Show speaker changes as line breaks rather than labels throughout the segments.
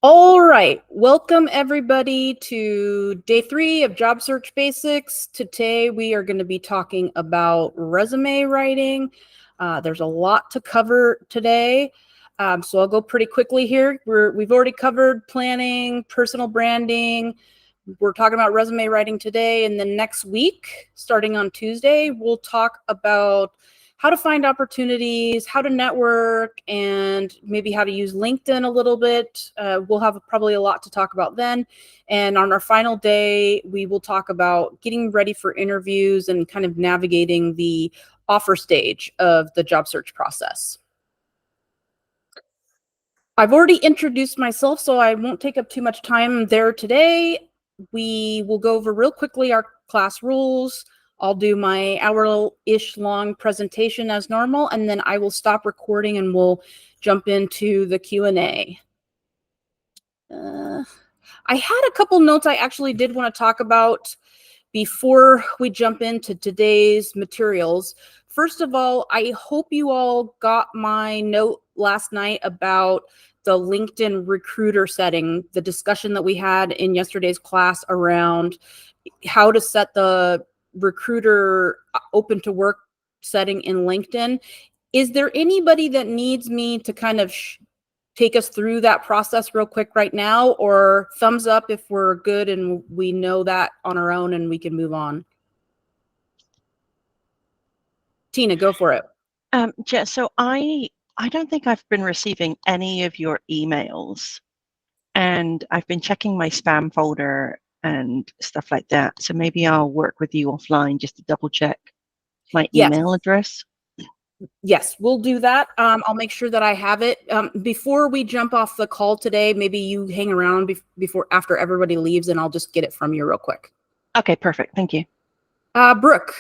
All right, welcome everybody to day 3 of Job Search Basics. Today we are going to be talking about resume writing. There's a lot to cover today, so I'll go pretty quickly here. We've already covered planning, personal branding. We're talking about resume writing today, and then next week, starting on Tuesday, we'll talk about how to find opportunities, how to network, and maybe how to use LinkedIn a little bit. We'll have probably a lot to talk about then. And on our final day, we will talk about getting ready for interviews and kind of navigating the offer stage of the job search process. I've already introduced myself, so I won't take up too much time there today. We will go over real quickly our class rules. I'll do my hour-ish long presentation as normal, and then I will stop recording and we'll jump into the Q&A. I had a couple notes I actually did want to talk about before we jump into today's materials. First of all, I hope you all got my note last night about the LinkedIn recruiter setting, the discussion that we had in yesterday's class around how to set the recruiter open to work setting in LinkedIn. Is there anybody that needs me to kind of take us through that process real quick right now, or thumbs up if we're good and we know that on our own and we can move on? Tina, go for it.
Jess, so I don't think I've been receiving any of your emails, and I've been checking my spam folder and stuff like that. So maybe I'll work with you offline just to double check my email address.
Yes, we'll do that. I'll make sure that I have it. Before we jump off the call today, maybe you hang around after everybody leaves, and I'll just get it from you real quick.
Okay, perfect. Thank you.
Brooke.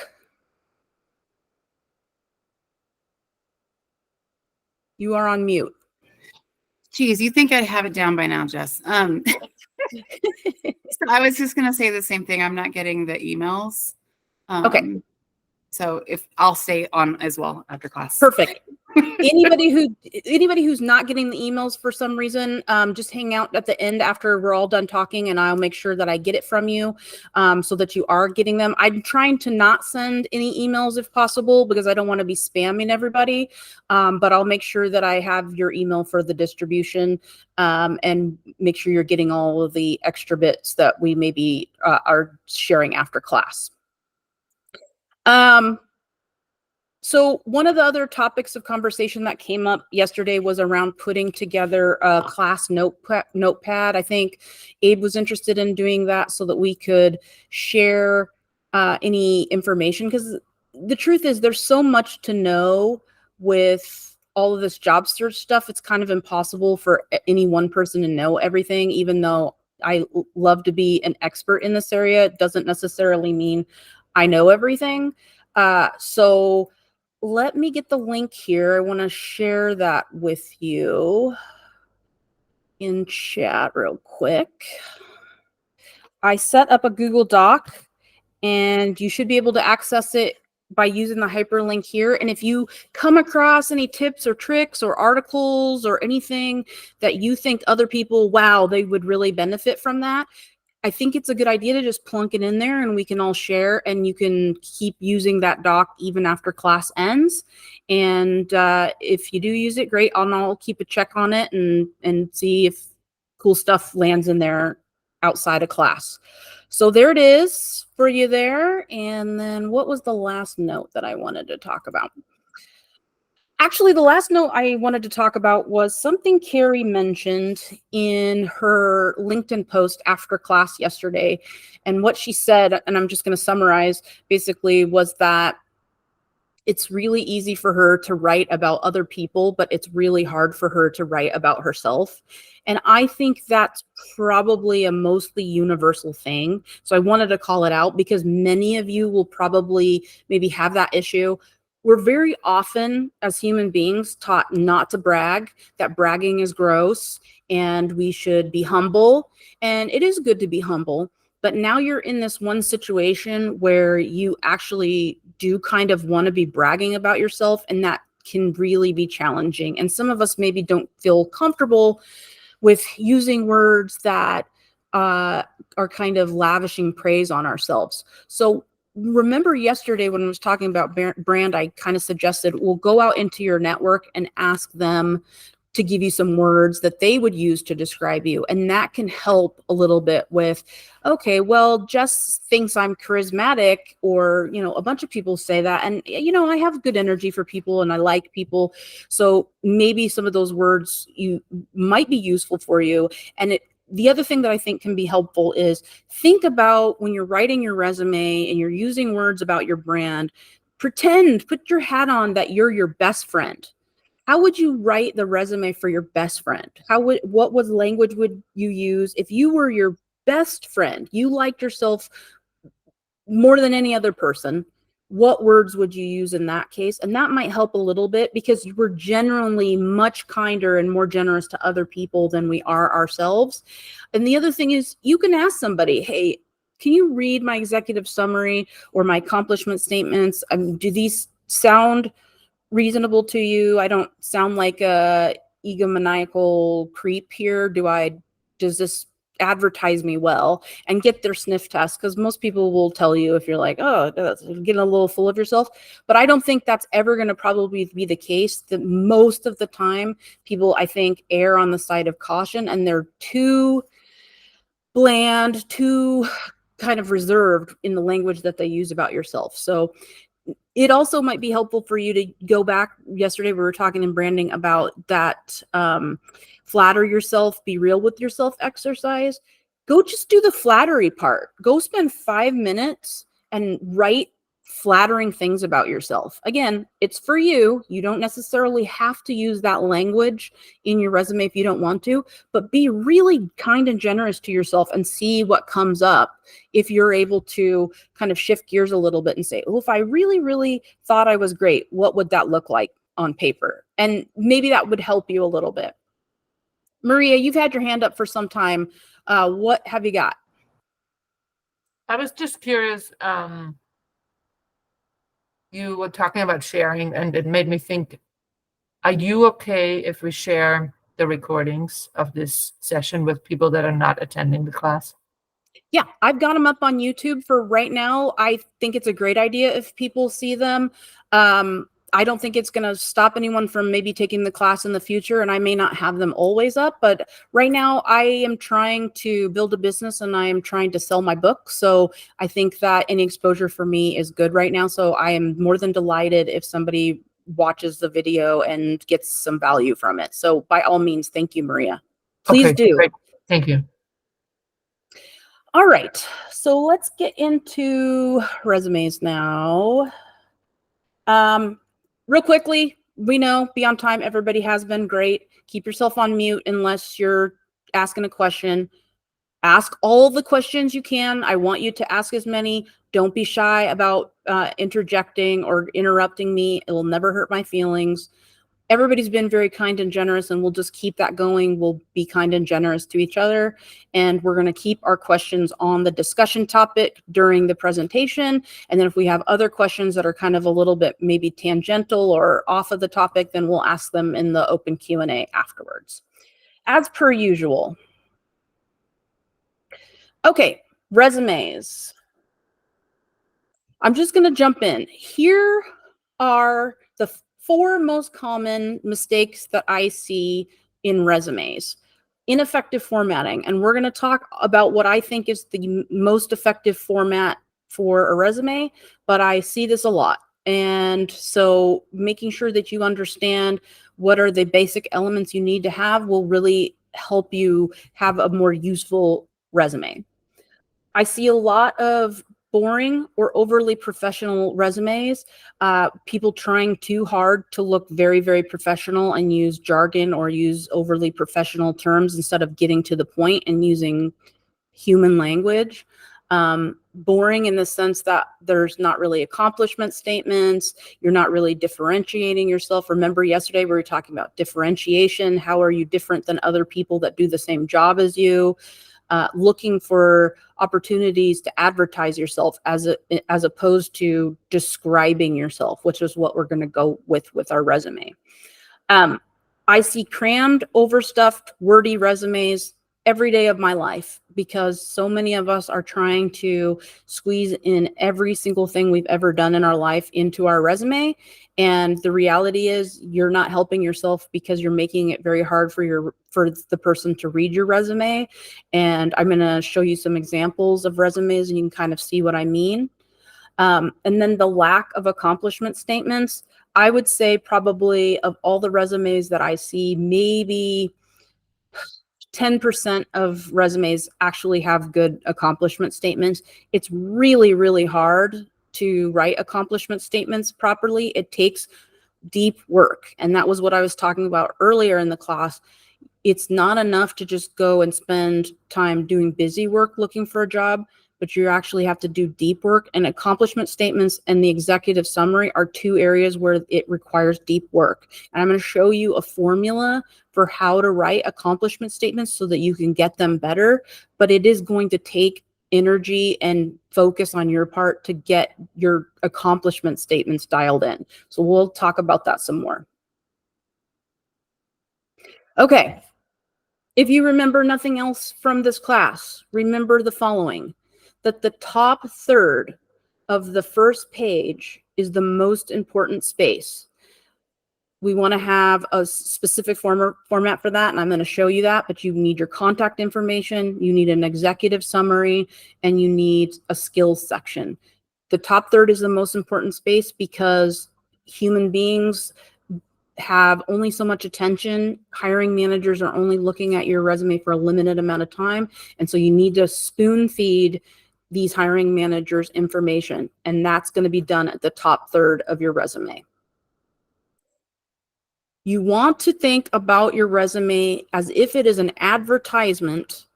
You are on mute.
Geez, you think I'd have it down by now, Jess. So I was just going to say the same thing. I'm not getting the emails.
Okay.
So if I'll stay on as well after class.
Perfect. Anybody who's not getting the emails for some reason, just hang out at the end after we're all done talking, and I'll make sure that I get it from you, so that you are getting them. I'm trying to not send any emails if possible because I don't want to be spamming everybody, but I'll make sure that I have your email for the distribution, and make sure you're getting all of the extra bits that we maybe are sharing after class. So one of the other topics of conversation that came up yesterday was around putting together a class notepad. I think Abe was interested in doing that so that we could share any information, because the truth is there's so much to know with all of this job search stuff. It's kind of impossible for any one person to know everything. Even though I love to be an expert in this area, it doesn't necessarily mean I know everything. So let me get the link here. I want to share that with you in chat real quick. I set up a Google Doc, and you should be able to access it by using the hyperlink here. And if you come across any tips or tricks or articles or anything that you think other people, wow, they would really benefit from that, I think it's a good idea to just plunk it in there and we can all share, and you can keep using that doc even after class ends. And if you do use it, great. I'll keep a check on it and see if cool stuff lands in there outside of class. So there it is for you there. And then what was the last note that I wanted to talk about? Actually, the last note I wanted to talk about was something Carrie mentioned in her LinkedIn post after class yesterday. And what she said, and I'm just going to summarize, basically was that it's really easy for her to write about other people, but it's really hard for her to write about herself. And I think that's probably a mostly universal thing. So I wanted to call it out because many of you will probably maybe have that issue. We're very often, as human beings, taught not to brag, that bragging is gross, and we should be humble. And it is good to be humble. But now you're in this one situation where you actually do kind of want to be bragging about yourself, and that can really be challenging. And some of us maybe don't feel comfortable with using words that are kind of lavishing praise on ourselves. So remember yesterday when I was talking about brand, I kind of suggested, well, go out into your network and ask them to give you some words that they would use to describe you. And that can help a little bit with, okay, well, Jess thinks I'm charismatic, or, you know, a bunch of people say that. And, you know, I have good energy for people and I like people. So maybe some of those words you might be useful for you. And the other thing that I think can be helpful is think about when you're writing your resume and you're using words about your brand, put your hat on that you're your best friend. How would you write the resume for your best friend? What language would you use if you were your best friend? You liked yourself more than any other person. What words would you use in that case? And that might help a little bit, because we're generally much kinder and more generous to other people than we are ourselves. And the other thing is, you can ask somebody, hey, can you read my executive summary or my accomplishment statements? Do these sound reasonable to you? I don't sound like a egomaniacal creep here. Does this advertise me well? And get their sniff test, because most people will tell you if you're like, oh, that's getting a little full of yourself. But I don't think that's ever going to probably be the case. That most of the time, people, I think, err on the side of caution, and they're too bland, too kind of reserved in the language that they use about yourself. So it also might be helpful for you to go back. Yesterday, we were talking in branding about that flatter yourself, be real with yourself exercise. Go just do the flattery part. Go spend 5 minutes and write flattering things about yourself. Again, it's for you. You don't necessarily have to use that language in your resume if you don't want to, but be really kind and generous to yourself and see what comes up if you're able to kind of shift gears a little bit and say, oh, if I really, really thought I was great, what would that look like on paper? And maybe that would help you a little bit. Maria, you've had your hand up for some time. What have you got?
I was just curious. You were talking about sharing, and it made me think, are you okay if we share the recordings of this session with people that are not attending the class?
Yeah, I've got them up on YouTube for right now. I think it's a great idea if people see them. I don't think it's going to stop anyone from maybe taking the class in the future, and I may not have them always up, but right now I am trying to build a business and I am trying to sell my book. So I think that any exposure for me is good right now. So I am more than delighted if somebody watches the video and gets some value from it. So by all means, thank you, Maria. Please
Okay,
do.
great. Thank you.
All right, so let's get into resumes now. Real quickly, we know, be on time. Everybody has been great. Keep yourself on mute unless you're asking a question. Ask all the questions you can. I want you to ask as many. Don't be shy about interjecting or interrupting me. It will never hurt my feelings. Everybody's been very kind and generous, and we'll just keep that going. We'll be kind and generous to each other, and we're going to keep our questions on the discussion topic during the presentation. And then if we have other questions that are kind of a little bit maybe tangential or off of the topic, then we'll ask them in the open Q&A afterwards. As per usual. Okay, resumes. I'm just going to jump in. Here are the 4 most common mistakes that I see in resumes. Ineffective formatting. And we're going to talk about what I think is the most effective format for a resume, but I see this a lot. And so making sure that you understand what are the basic elements you need to have will really help you have a more useful resume. I see a lot of boring or overly professional resumes, people trying too hard to look very, very professional and use jargon or use overly professional terms instead of getting to the point and using human language. Boring in the sense that there's not really accomplishment statements. You're not really differentiating yourself. Remember yesterday we were talking about differentiation. How are you different than other people that do the same job as you? Looking for opportunities to advertise yourself as opposed to describing yourself, which is what we're going to go with our resume. I see crammed, overstuffed, wordy resumes every day of my life because so many of us are trying to squeeze in every single thing we've ever done in our life into our resume. And the reality is you're not helping yourself because you're making it very hard for the person to read your resume. And I'm going to show you some examples of resumes and you can kind of see what I mean. And then the lack of accomplishment statements. I would say probably of all the resumes that I see, maybe 10% of resumes actually have good accomplishment statements. It's really, really hard to write accomplishment statements properly. It takes deep work. And that was what I was talking about earlier in the class. It's not enough to just go and spend time doing busy work looking for a job, but you actually have to do deep work. And accomplishment statements and the executive summary are two areas where it requires deep work. And I'm going to show you a formula for how to write accomplishment statements so that you can get them better. But it is going to take energy and focus on your part to get your accomplishment statements dialed in. So we'll talk about that some more. Okay. If you remember nothing else from this class, remember the following, that the top third of the first page is the most important space. We want to have a specific format for that, and I'm going to show you that, but you need your contact information, you need an executive summary, and you need a skills section. The top third is the most important space because human beings have only so much attention. Hiring managers are only looking at your resume for a limited amount of time. And so you need to spoon feed these hiring managers information. And that's going to be done at the top third of your resume. You want to think about your resume as if it is an advertisement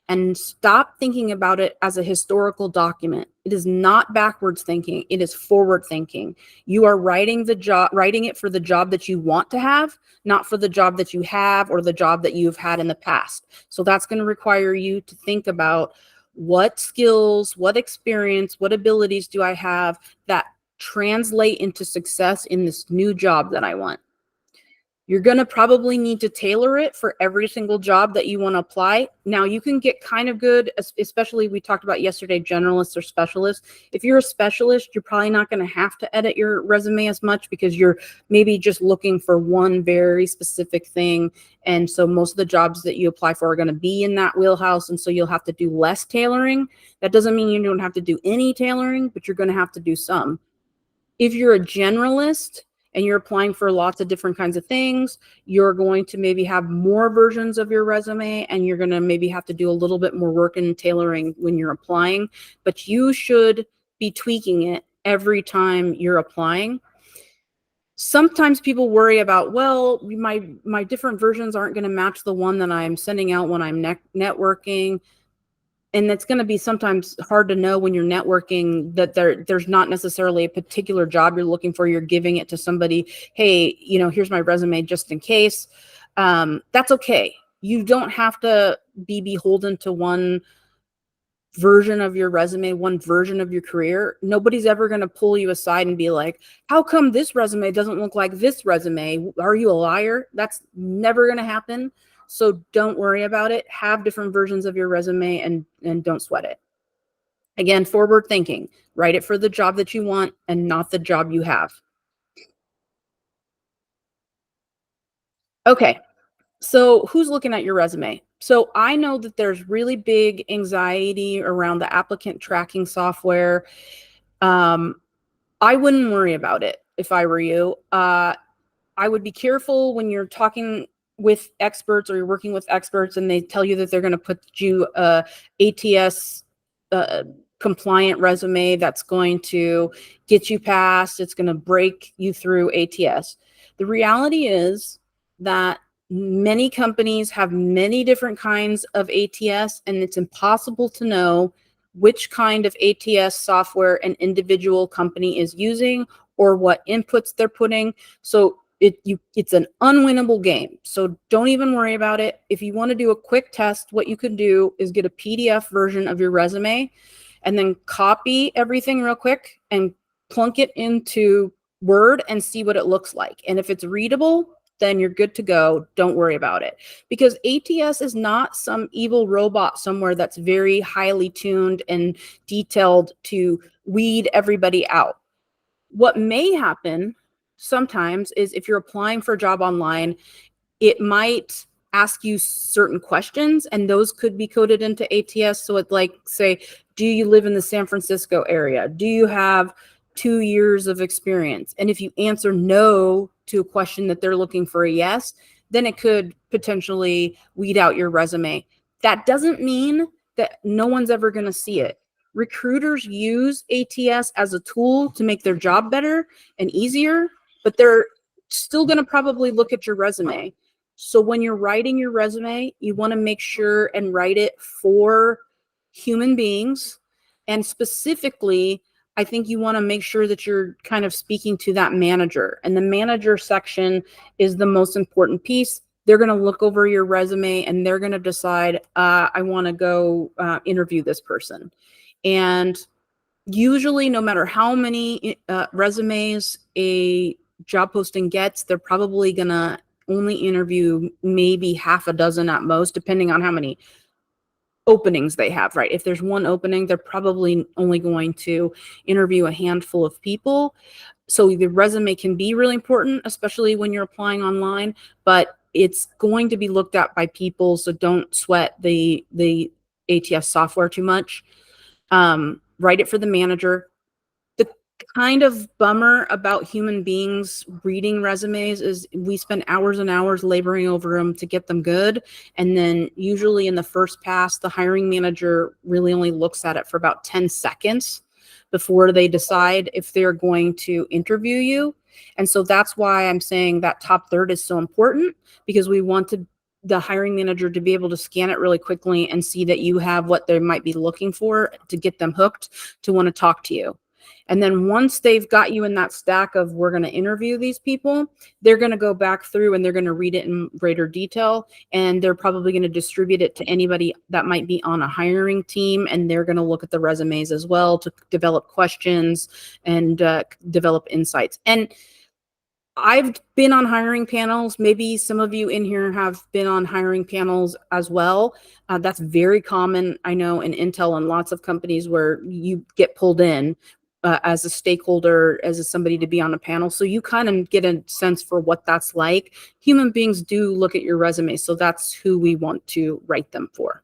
and stop thinking about it as a historical document. It is not backwards thinking. It is forward thinking. You are writing it for the job that you want to have, not for the job that you have or the job that you've had in the past. So that's going to require you to think about what skills, what experience, what abilities do I have that translate into success in this new job that I want. You're going to probably need to tailor it for every single job that you want to apply. Now, you can get kind of good, especially we talked about yesterday, generalists or specialists. If you're a specialist, you're probably not going to have to edit your resume as much because you're maybe just looking for one very specific thing. And so most of the jobs that you apply for are going to be in that wheelhouse. And so you'll have to do less tailoring. That doesn't mean you don't have to do any tailoring, but you're going to have to do some. If you're a generalist, and you're applying for lots of different kinds of things, you're going to maybe have more versions of your resume and you're going to maybe have to do a little bit more work in tailoring when you're applying, but you should be tweaking it every time you're applying. Sometimes people worry about, well, my different versions aren't going to match the one that I'm sending out when I'm networking. And it's going to be sometimes hard to know when you're networking that there's not necessarily a particular job you're looking for. You're giving it to somebody. Hey, here's my resume just in case. That's okay. You don't have to be beholden to one version of your resume, one version of your career. Nobody's ever going to pull you aside and be like, how come this resume doesn't look like this resume? Are you a liar? That's never going to happen. So don't worry about it. Have different versions of your resume and don't sweat it. Again, forward thinking. Write it for the job that you want and not the job you have. Okay, so who's looking at your resume? So I know that there's really big anxiety around the applicant tracking software. I wouldn't worry about it if I were you. I would be careful when you're talking with experts or you're working with experts and they tell you that they're going to put you ATS compliant resume that's going to get you past, it's going to break you through ATS. The reality is that many companies have many different kinds of ATS, and it's impossible to know which kind of ATS software an individual company is using or what inputs they're putting. So it's an unwinnable game. So don't even worry about it. If you want to do a quick test, what you could do is get a PDF version of your resume and then copy everything real quick and plunk it into Word and see what it looks like. And if it's readable, then you're good to go. Don't worry about it. Because ATS is not some evil robot somewhere that's very highly tuned and detailed to weed everybody out. What may happen sometimes is if you're applying for a job online, it might ask you certain questions, and those could be coded into ATS. So it's like, say, do you live in the San Francisco area? Do you have 2 years of experience? And if you answer no to a question that they're looking for a yes, then it could potentially weed out your resume. That doesn't mean that no one's ever going to see it. Recruiters use ATS as a tool to make their job better and easier, but they're still going to probably look at your resume. So when you're writing your resume, you want to make sure and write it for human beings. And specifically, I think you want to make sure that you're kind of speaking to that manager. And the manager section is the most important piece. They're going to look over your resume and they're going to decide, I want to go interview this person. And usually, no matter how many resumes a job posting gets, they're probably going to only interview maybe half a dozen at most, depending on how many openings they have, right? If there's one opening, they're probably only going to interview a handful of people. So the resume can be really important, especially when you're applying online, but it's going to be looked at by people. So don't sweat the ATS software too much. Write it for the manager. The kind of bummer about human beings reading resumes is we spend hours and hours laboring over them to get them good. And then usually in the first pass, the hiring manager really only looks at it for about 10 seconds before they decide if they're going to interview you. And so that's why I'm saying that top third is so important, because we want the hiring manager to be able to scan it really quickly and see that you have what they might be looking for to get them hooked to want to talk to you. And then once they've got you in that stack of we're going to interview these people, they're going to go back through and they're going to read it in greater detail. And they're probably going to distribute it to anybody that might be on a hiring team. And they're going to look at the resumes as well to develop questions and develop insights. And I've been on hiring panels. Maybe some of you in here have been on hiring panels as well. That's very common, I know, in Intel and lots of companies where you get pulled in as a stakeholder, as somebody to be on a panel. So you kind of get a sense for what that's like. Human beings do look at your resume, so that's who we want to write them for.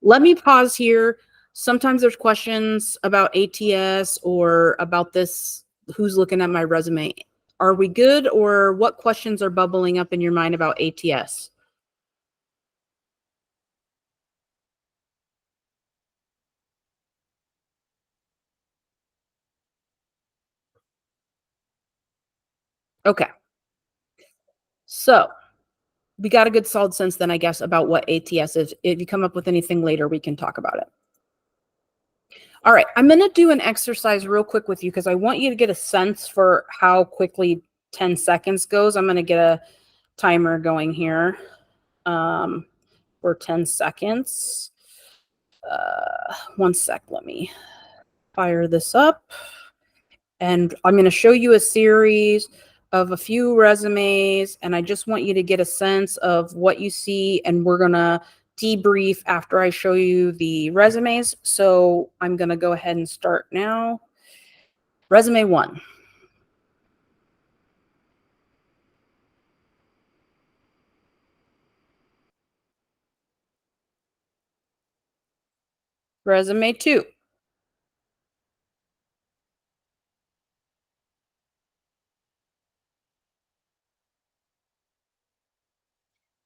Let me pause here. Sometimes there's questions about ATS or about this, who's looking at my resume. Are we good, or what questions are bubbling up in your mind about ATS? Okay. So we got a good solid sense then, I guess, about what ATS is. If you come up with anything later, we can talk about it. All right, I'm going to do an exercise real quick with you because I want you to get a sense for how quickly 10 seconds goes. I'm going to get a timer going here for 10 seconds. 1 sec, let me fire this up. And I'm going to show you a series of a few resumes, and I just want you to get a sense of what you see, and we're going to debrief after I show you the resumes. So I'm going to go ahead and start now. Resume 1. Resume 2.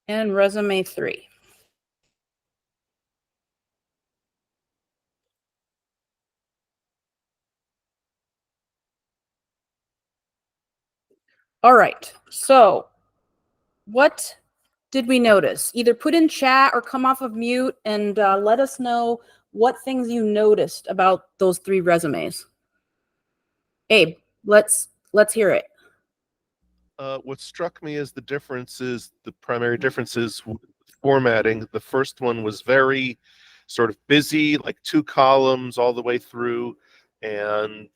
And resume 3. All right, so what did we notice? Either put in chat or come off of mute and let us know what things you noticed about those 3 resumes. Abe, let's hear it.
What struck me as the primary differences with formatting. The first one was very sort of busy, like 2 columns all the way through, and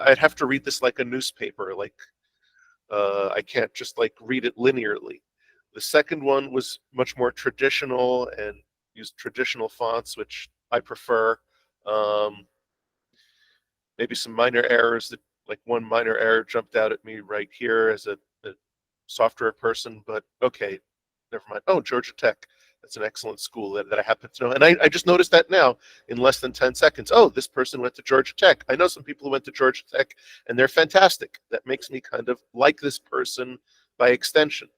I'd have to read this like a newspaper, like I can't just like read it linearly. The second one was much more traditional and used traditional fonts, which I prefer. Maybe some minor errors that, like one minor error jumped out at me right here as a software person, but okay, never mind. Oh, Georgia Tech. That's an excellent school that I happen to know. And I just noticed that now in less than 10 seconds. Oh, this person went to Georgia Tech. I know some people who went to Georgia Tech and they're fantastic. That makes me kind of like this person by extension.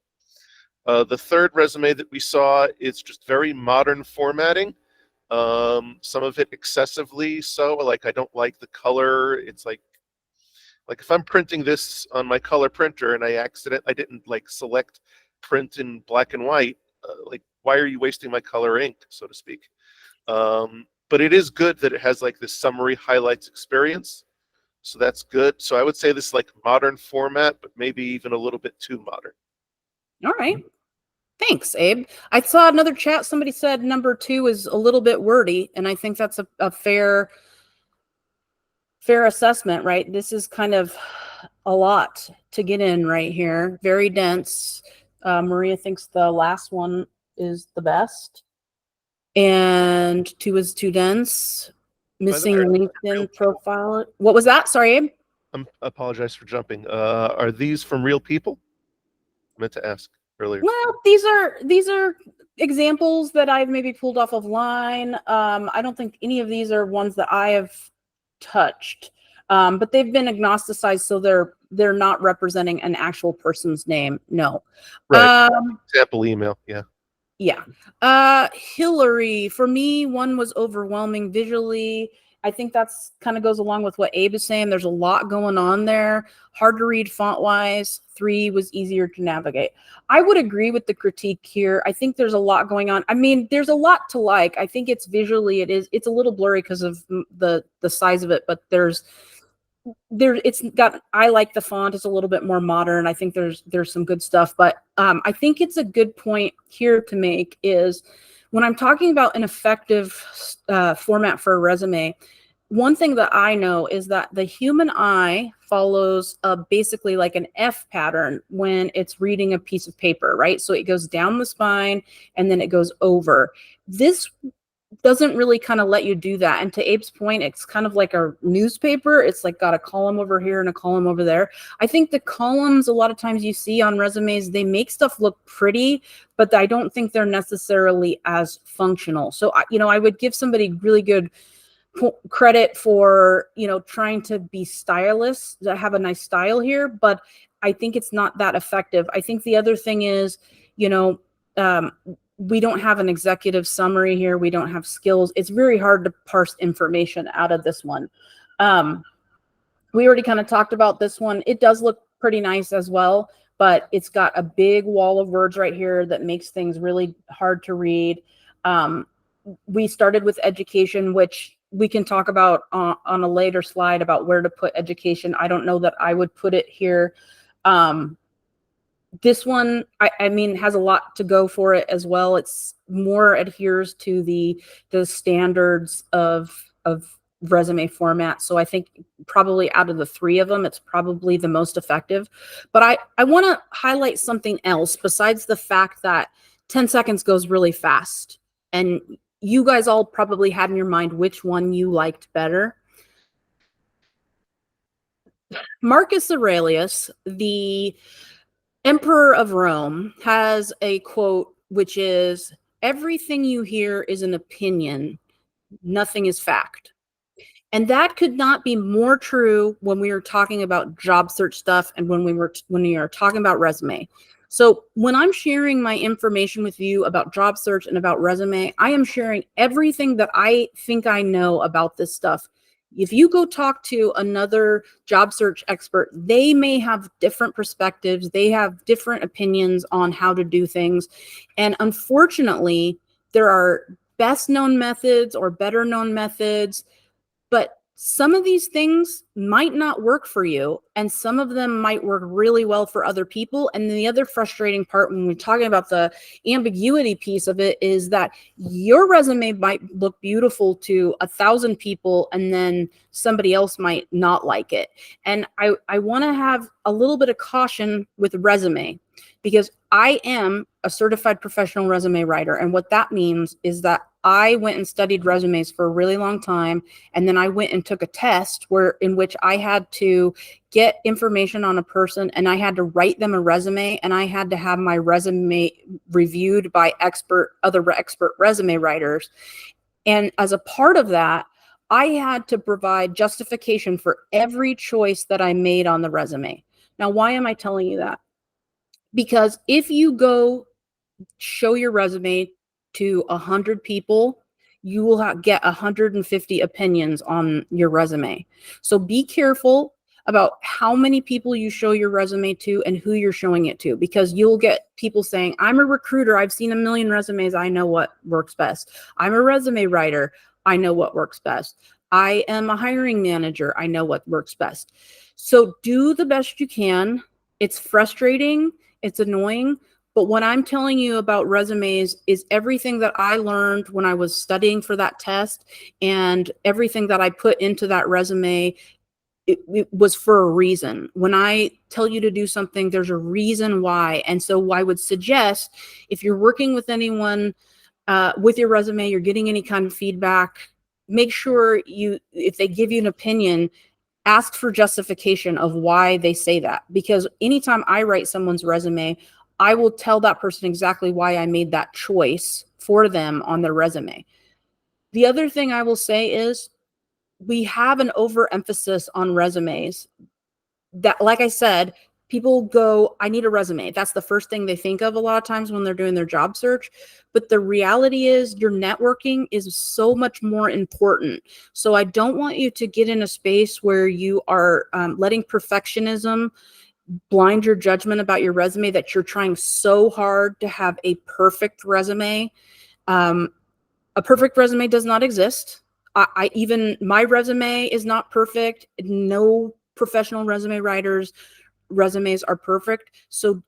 The third resume that we saw is just very modern formatting. Some of it excessively so. Like, I don't like the color. It's like if I'm printing this on my color printer and I didn't like select print in black and white, like, why are you wasting my color ink, so to speak? But it is good that it has like this summary highlights experience. So that's good. So I would say this is like modern format, but maybe even a little bit too modern.
All right. Thanks, Abe. I saw another chat. Somebody said number 2 is a little bit wordy, and I think that's a fair assessment, right? This is kind of a lot to get in right here. Very dense. Maria thinks the last one is the best, and 2 is too dense. Missing LinkedIn profile. What was that? Sorry, Abe.
I apologize for jumping. Are these from real people? I meant to ask earlier.
Well, these are examples that I've maybe pulled off of line. I don't think any of these are ones that I have touched, but they've been agnosticized, so they're not representing an actual person's name. No.
Right. Sample email. Yeah.
Yeah. Hillary, for me, 1 was overwhelming visually. I think that's kind of goes along with what Abe is saying. There's a lot going on there. Hard to read font wise. 3 was easier to navigate. I would agree with the critique here. I think there's a lot going on. I mean, there's a lot to like. I think it's visually, it's a little blurry because of the size of it, but I like the font. It's a little bit more modern. I think there's some good stuff, but I think it's a good point here to make is when I'm talking about an effective format for a resume, one thing that I know is that the human eye follows basically like an F pattern when it's reading a piece of paper, right? So it goes down the spine and then it goes over. This doesn't really kind of let you do that. And to Abe's point, it's kind of like a newspaper. It's like got a column over here and a column over there. I think the columns, a lot of times you see on resumes, they make stuff look pretty, but I don't think they're necessarily as functional. So, I would give somebody really good credit for, trying to be stylish, to have a nice style here, but I think it's not that effective. I think the other thing is, we don't have an executive summary here. We don't have skills. It's very hard to parse information out of this one. We already kind of talked about this one. It does look pretty nice as well, but it's got a big wall of words right here that makes things really hard to read. We started with education, which we can talk about on a later slide about where to put education. I don't know that I would put it here. This one, I mean, has a lot to go for it as well. It's more adheres to the standards of resume format. So I think probably out of the 3 of them, it's probably the most effective. But I want to highlight something else besides the fact that 10 seconds goes really fast. And you guys all probably had in your mind which one you liked better. Marcus Aurelius, the Emperor of Rome, has a quote which is, "Everything you hear is an opinion, nothing is fact." And that could not be more true when we were talking about job search stuff and when we are talking about resume. So when I'm sharing my information with you about job search and about resume, I am sharing everything that I think I know about this stuff. If you go talk to another job search expert, they may have different perspectives. They have different opinions on how to do things. And unfortunately, there are best known methods or better known methods, but Some of these things might not work for you, and some of them might work really well for other people. And the other frustrating part when we're talking about the ambiguity piece of it is that your resume might look beautiful to 1,000 people, and then somebody else might not like it. And I want to have a little bit of caution with resume, because I am a certified professional resume writer. And what that means is that I went and studied resumes for a really long time. And then I went and took a test in which I had to get information on a person, and I had to write them a resume, and I had to have my resume reviewed by other expert resume writers. And as a part of that, I had to provide justification for every choice that I made on the resume. Now, why am I telling you that? Because if you go show your resume to 100 people, you will get 150 opinions on your resume. So be careful about how many people you show your resume to and who you're showing it to, because you'll get people saying, I'm a recruiter, I've seen a million resumes, I know what works best. I'm a resume writer, I know what works best. I am a hiring manager, I know what works best. So do the best you can. It's frustrating, it's annoying, but what I'm telling you about resumes is everything that I learned when I was studying for that test, and everything that I put into that resume, it was for a reason. When I tell you to do something, there's a reason why. And so I would suggest, if you're working with anyone with your resume, you're getting any kind of feedback, make sure if they give you an opinion, ask for justification of why they say that. Because anytime I write someone's resume, I will tell that person exactly why I made that choice for them on their resume. The other thing I will say is, we have an overemphasis on resumes. That, like I said, people go, I need a resume. That's the first thing they think of a lot of times when they're doing their job search. But the reality is, your networking is so much more important. So I don't want you to get in a space where you are letting perfectionism blind your judgment about your resume, that you're trying so hard to have a perfect resume. A perfect resume does not exist. Even my resume is not perfect. No professional resume writers' resumes are perfect. So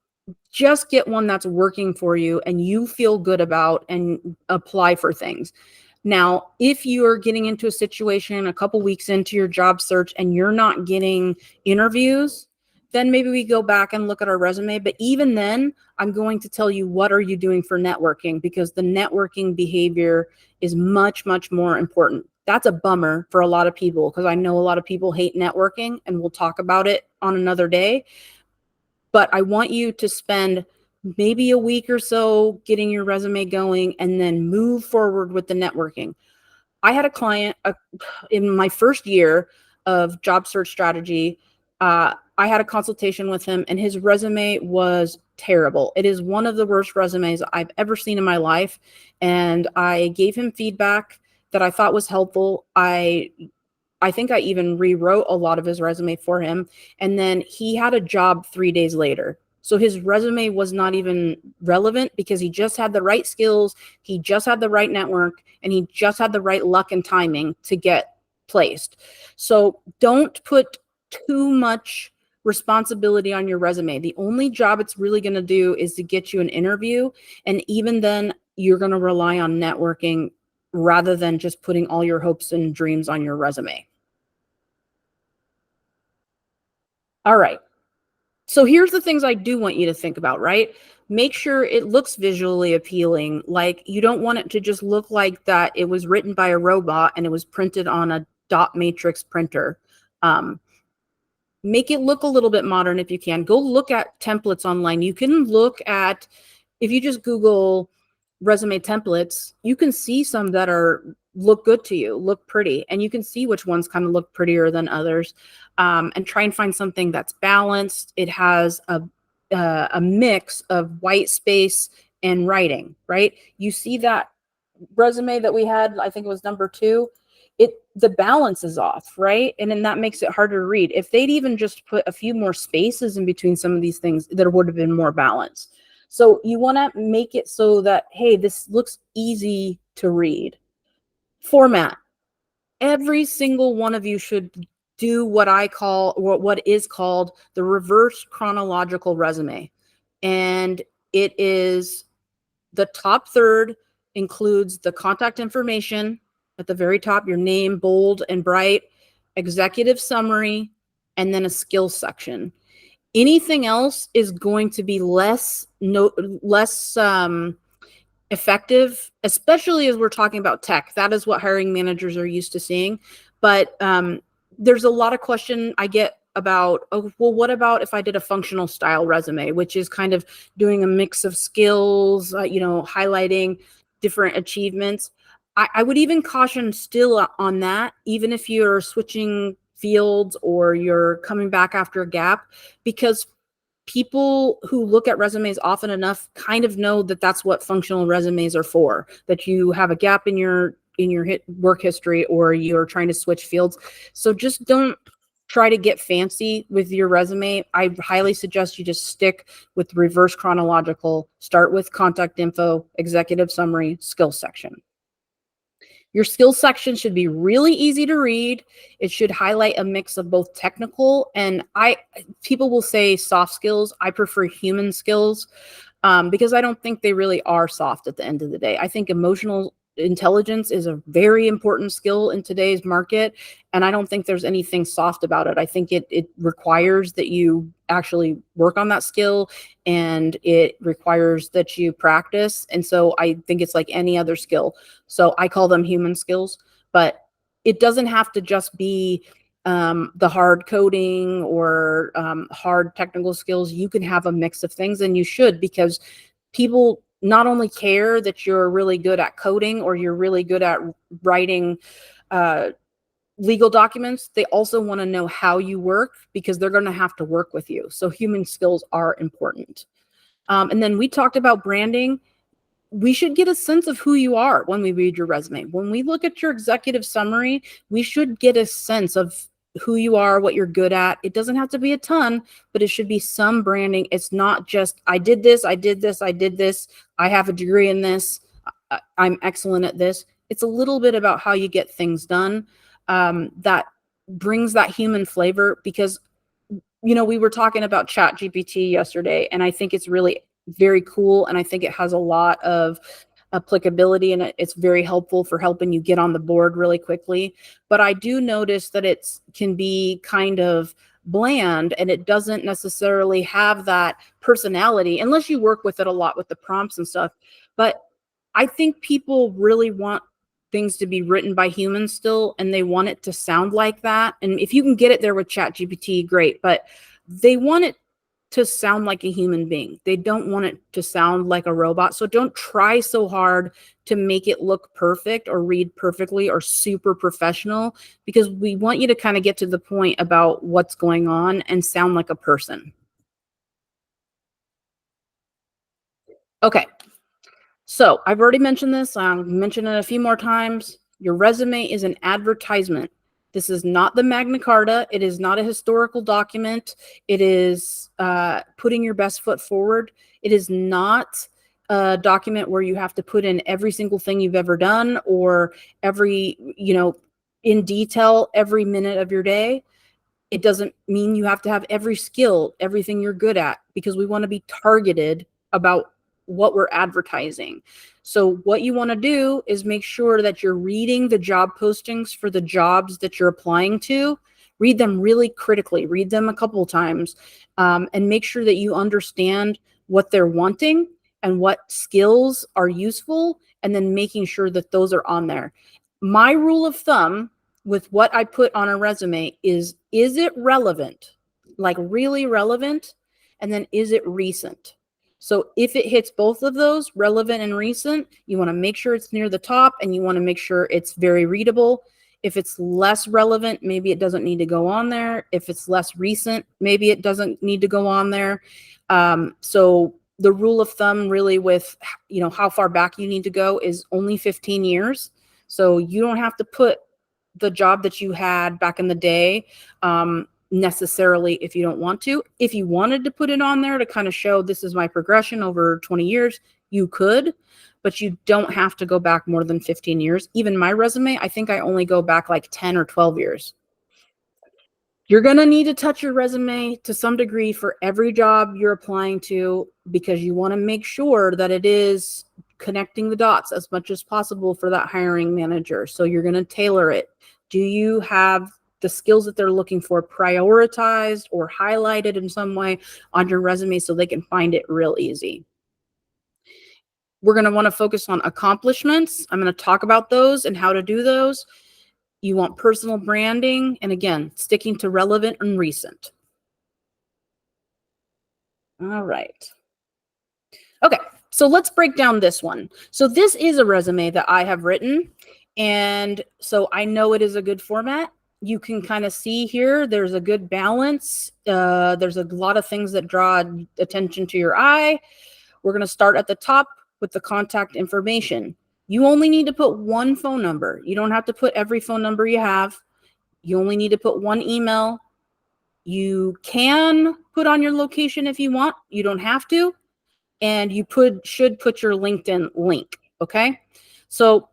just get one that's working for you and you feel good about, and apply for things. Now, if you are getting into a situation a couple weeks into your job search and you're not getting interviews, then maybe we go back and look at our resume. But even then, I'm going to tell you, what are you doing for networking? Because the networking behavior is much, much more important. That's a bummer for a lot of people, because I know a lot of people hate networking, and we'll talk about it on another day. But I want you to spend maybe a week or so getting your resume going, and then move forward with the networking. I had a client in my first year of job search strategy. I had a consultation with him, and his resume was terrible. It is one of the worst resumes I've ever seen in my life. And I gave him feedback that I thought was helpful. I think I even rewrote a lot of his resume for him. And then he had a job 3 days later. So his resume was not even relevant, because he just had the right skills, he just had the right network, and he just had the right luck and timing to get placed. So don't put too much responsibility on your resume. The only job it's really going to do is to get you an interview. And even then, you're going to rely on networking rather than just putting all your hopes and dreams on your resume. All right. So here's the things I do want you to think about, right? Make sure it looks visually appealing. Like, you don't want it to just look like that it was written by a robot and it was printed on a dot matrix printer. Make it look a little bit modern if you can. Go look at templates online. You can look at, if you just Google resume templates, you can see some that look good to you, look pretty, and you can see which ones kind of look prettier than others. And try and find something that's balanced. It has a mix of white space and writing, right? You see that resume that we had, I think it was number 2, the balance is off, right? And then that makes it harder to read. If they'd even just put a few more spaces in between some of these things, there would have been more balance. So you want to make it so that, hey, this looks easy to read. Format. every single one of you should do what I call, or what is called, the reverse chronological resume. And it is the top third includes the contact information at the very top, your name, bold and bright, executive summary, and then a skills section. Anything else is going to be less effective, especially as we're talking about tech. That is what hiring managers are used to seeing. But there's a lot of question I get about, oh, well, what about if I did a functional style resume, which is kind of doing a mix of skills, highlighting different achievements. I would even caution still on that, even if you're switching fields or you're coming back after a gap, because people who look at resumes often enough kind of know that that's what functional resumes are for, that you have a gap in your work history or you're trying to switch fields. So just don't try to get fancy with your resume. I highly suggest you just stick with reverse chronological. Start with contact info, executive summary, skills section. Your skills section should be really easy to read. It should highlight a mix of both technical and people will say soft skills. I prefer human skills because I don't think they really are soft at the end of the day. I think emotional intelligence is a very important skill in today's market, and I don't think there's anything soft about it. I think it requires that you actually work on that skill, and it requires that you practice. And so I think it's like any other skill. So I call them human skills, but it doesn't have to just be the hard coding or hard technical skills. You can have a mix of things, and you should, because people not only care that you're really good at coding or you're really good at writing legal documents, they also want to know how you work, because they're going to have to work with you. So human skills are important. And then we talked about branding. We should get a sense of who you are when we read your resume. When we look at your executive summary, we should get a sense of who you are, what you're good at. It doesn't have to be a ton, but it should be some branding. It's not just, I did this, I did this, I did this, I have a degree in this, I'm excellent at this. It's a little bit about how you get things done that brings that human flavor, because, we were talking about ChatGPT yesterday, and I think it's really very cool, and I think it has a lot of applicability, and it's very helpful for helping you get on the board really quickly. But I do notice that it can be kind of bland, and it doesn't necessarily have that personality unless you work with it a lot with the prompts and stuff. But I think people really want things to be written by humans still, and they want it to sound like that. And if you can get it there with ChatGPT, great, but they want it to sound like a human being. They don't want it to sound like a robot. So don't try so hard to make it look perfect or read perfectly or super professional, because we want you to kind of get to the point about what's going on and sound like a person. Okay. So I've already mentioned this. I'll mention it a few more times. Your resume is an advertisement. This is not the Magna Carta. It is not a historical document. It is putting your best foot forward. It is not a document where you have to put in every single thing you've ever done or every, in detail, every minute of your day. It doesn't mean you have to have every skill, everything you're good at, because we want to be targeted about what we're advertising. So what you want to do is make sure that you're reading the job postings for the jobs that you're applying to. Read them really critically, read them a couple of times, and make sure that you understand what they're wanting and what skills are useful, and then making sure that those are on there. My rule of thumb with what I put on a resume is it relevant? Like really relevant? And then is it recent? So if it hits both of those, relevant and recent, you want to make sure it's near the top, and you want to make sure it's very readable. If it's less relevant, maybe it doesn't need to go on there. If it's less recent, maybe it doesn't need to go on there. So the rule of thumb really with, how far back you need to go is only 15 years. So you don't have to put the job that you had back in the day necessarily if you don't want to. If you wanted to put it on there to kind of show this is my progression over 20 years, you could, but you don't have to go back more than 15 years. Even my resume, I think I only go back like 10 or 12 years. You're going to need to touch your resume to some degree for every job you're applying to, because you want to make sure that it is connecting the dots as much as possible for that hiring manager. So you're going to tailor it. Do you have the skills that they're looking for prioritized or highlighted in some way on your resume so they can find it real easy? We're going to want to focus on accomplishments. I'm going to talk about those and how to do those. You want personal branding, and again, sticking to relevant and recent. All right. Okay, so let's break down this one. So this is a resume that I have written, and so I know it is a good format. You can kind of see here, there's a good balance. There's a lot of things that draw attention to your eye. We're going to start at the top with the contact information. You only need to put one phone number. You don't have to put every phone number you have. You only need to put one email. You can put on your location if you want. You don't have to. And you should put your LinkedIn link, okay? So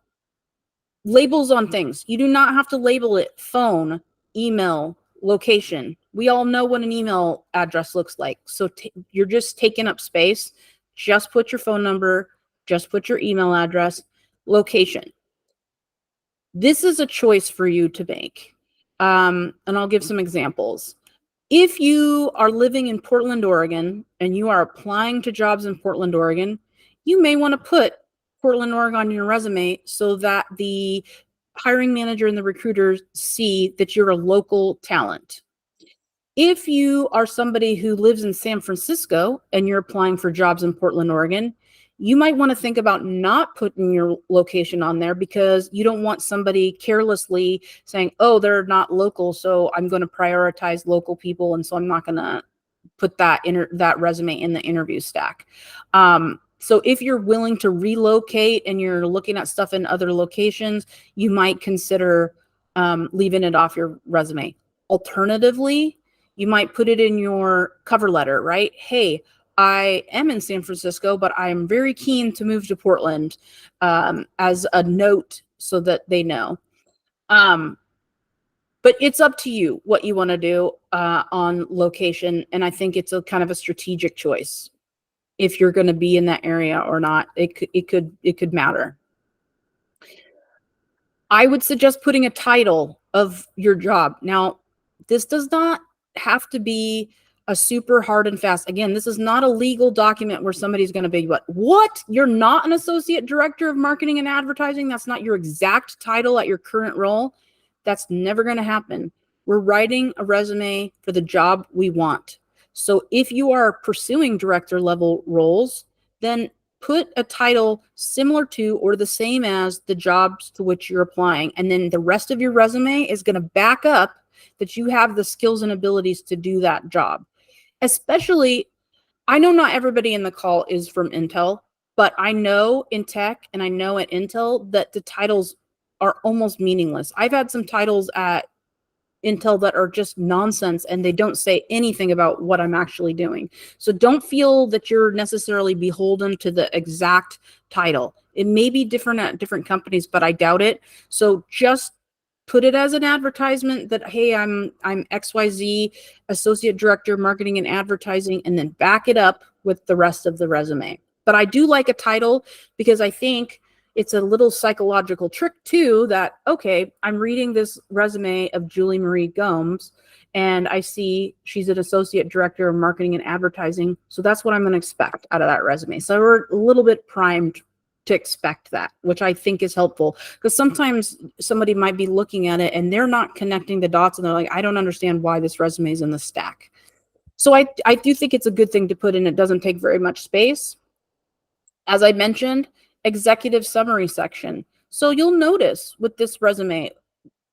labels on things. You do not have to label it phone, email, location. We all know what an email address looks like. So you're just taking up space. Just put your phone number, just put your email address, location. This is a choice for you to make. And I'll give some examples. If you are living in Portland, Oregon, and you are applying to jobs in Portland, Oregon, you may want to put Portland, Oregon on your resume so that the hiring manager and the recruiters see that you're a local talent. If you are somebody who lives in San Francisco and you're applying for jobs in Portland, Oregon, you might want to think about not putting your location on there because you don't want somebody carelessly saying, oh, they're not local, so I'm going to prioritize local people, and so I'm not going to put that resume in the interview stack. So if you're willing to relocate and you're looking at stuff in other locations, you might consider leaving it off your resume. Alternatively, you might put it in your cover letter, right? Hey, I am in San Francisco, but I am very keen to move to Portland as a note so that they know. But it's up to you what you want to do on location. And I think it's a kind of a strategic choice if you're going to be in that area or not. It could matter. I would suggest putting a title of your job. Now, this does not have to be a super hard and fast. Again, this is not a legal document where somebody's going to be what? You're not an associate director of marketing and advertising? That's not your exact title at your current role? That's never going to happen. We're writing a resume for the job we want. So if you are pursuing director level roles, then put a title similar to or the same as the jobs to which you're applying. And then the rest of your resume is going to back up that you have the skills and abilities to do that job. Especially, I know not everybody in the call is from Intel, but I know in tech and I know at Intel that the titles are almost meaningless. I've had some titles at Intel that are just nonsense and they don't say anything about what I'm actually doing. So don't feel that you're necessarily beholden to the exact title. It may be different at different companies, but I doubt it. So just put it as an advertisement that, hey, I'm XYZ Associate Director, Marketing and Advertising, and then back it up with the rest of the resume. But I do like a title because I think it's a little psychological trick too that, okay, I'm reading this resume of Julie Marie Gomes and I see she's an Associate Director of Marketing and Advertising. So that's what I'm going to expect out of that resume. So we're a little bit primed to expect that, which I think is helpful because sometimes somebody might be looking at it and they're not connecting the dots and they're like, I don't understand why this resume is in the stack. So I do think it's a good thing to put in. It doesn't take very much space. As I mentioned, executive summary section. So you'll notice with this resume,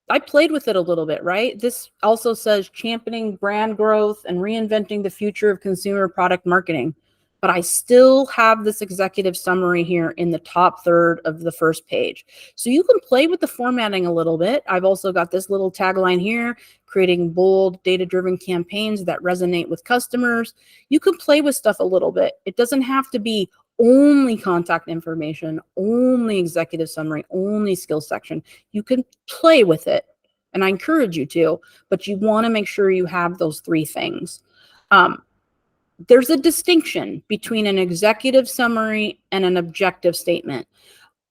I played with it a little bit, right? This also says championing brand growth and reinventing the future of consumer product marketing. But I still have this executive summary here in the top third of the first page. So you can play with the formatting a little bit. I've also got this little tagline here, creating bold, data-driven campaigns that resonate with customers. You can play with stuff a little bit. It doesn't have to be only contact information, only executive summary, only skills section. You can play with it, and I encourage you to, but you want to make sure you have those three things. There's a distinction between an executive summary and an objective statement.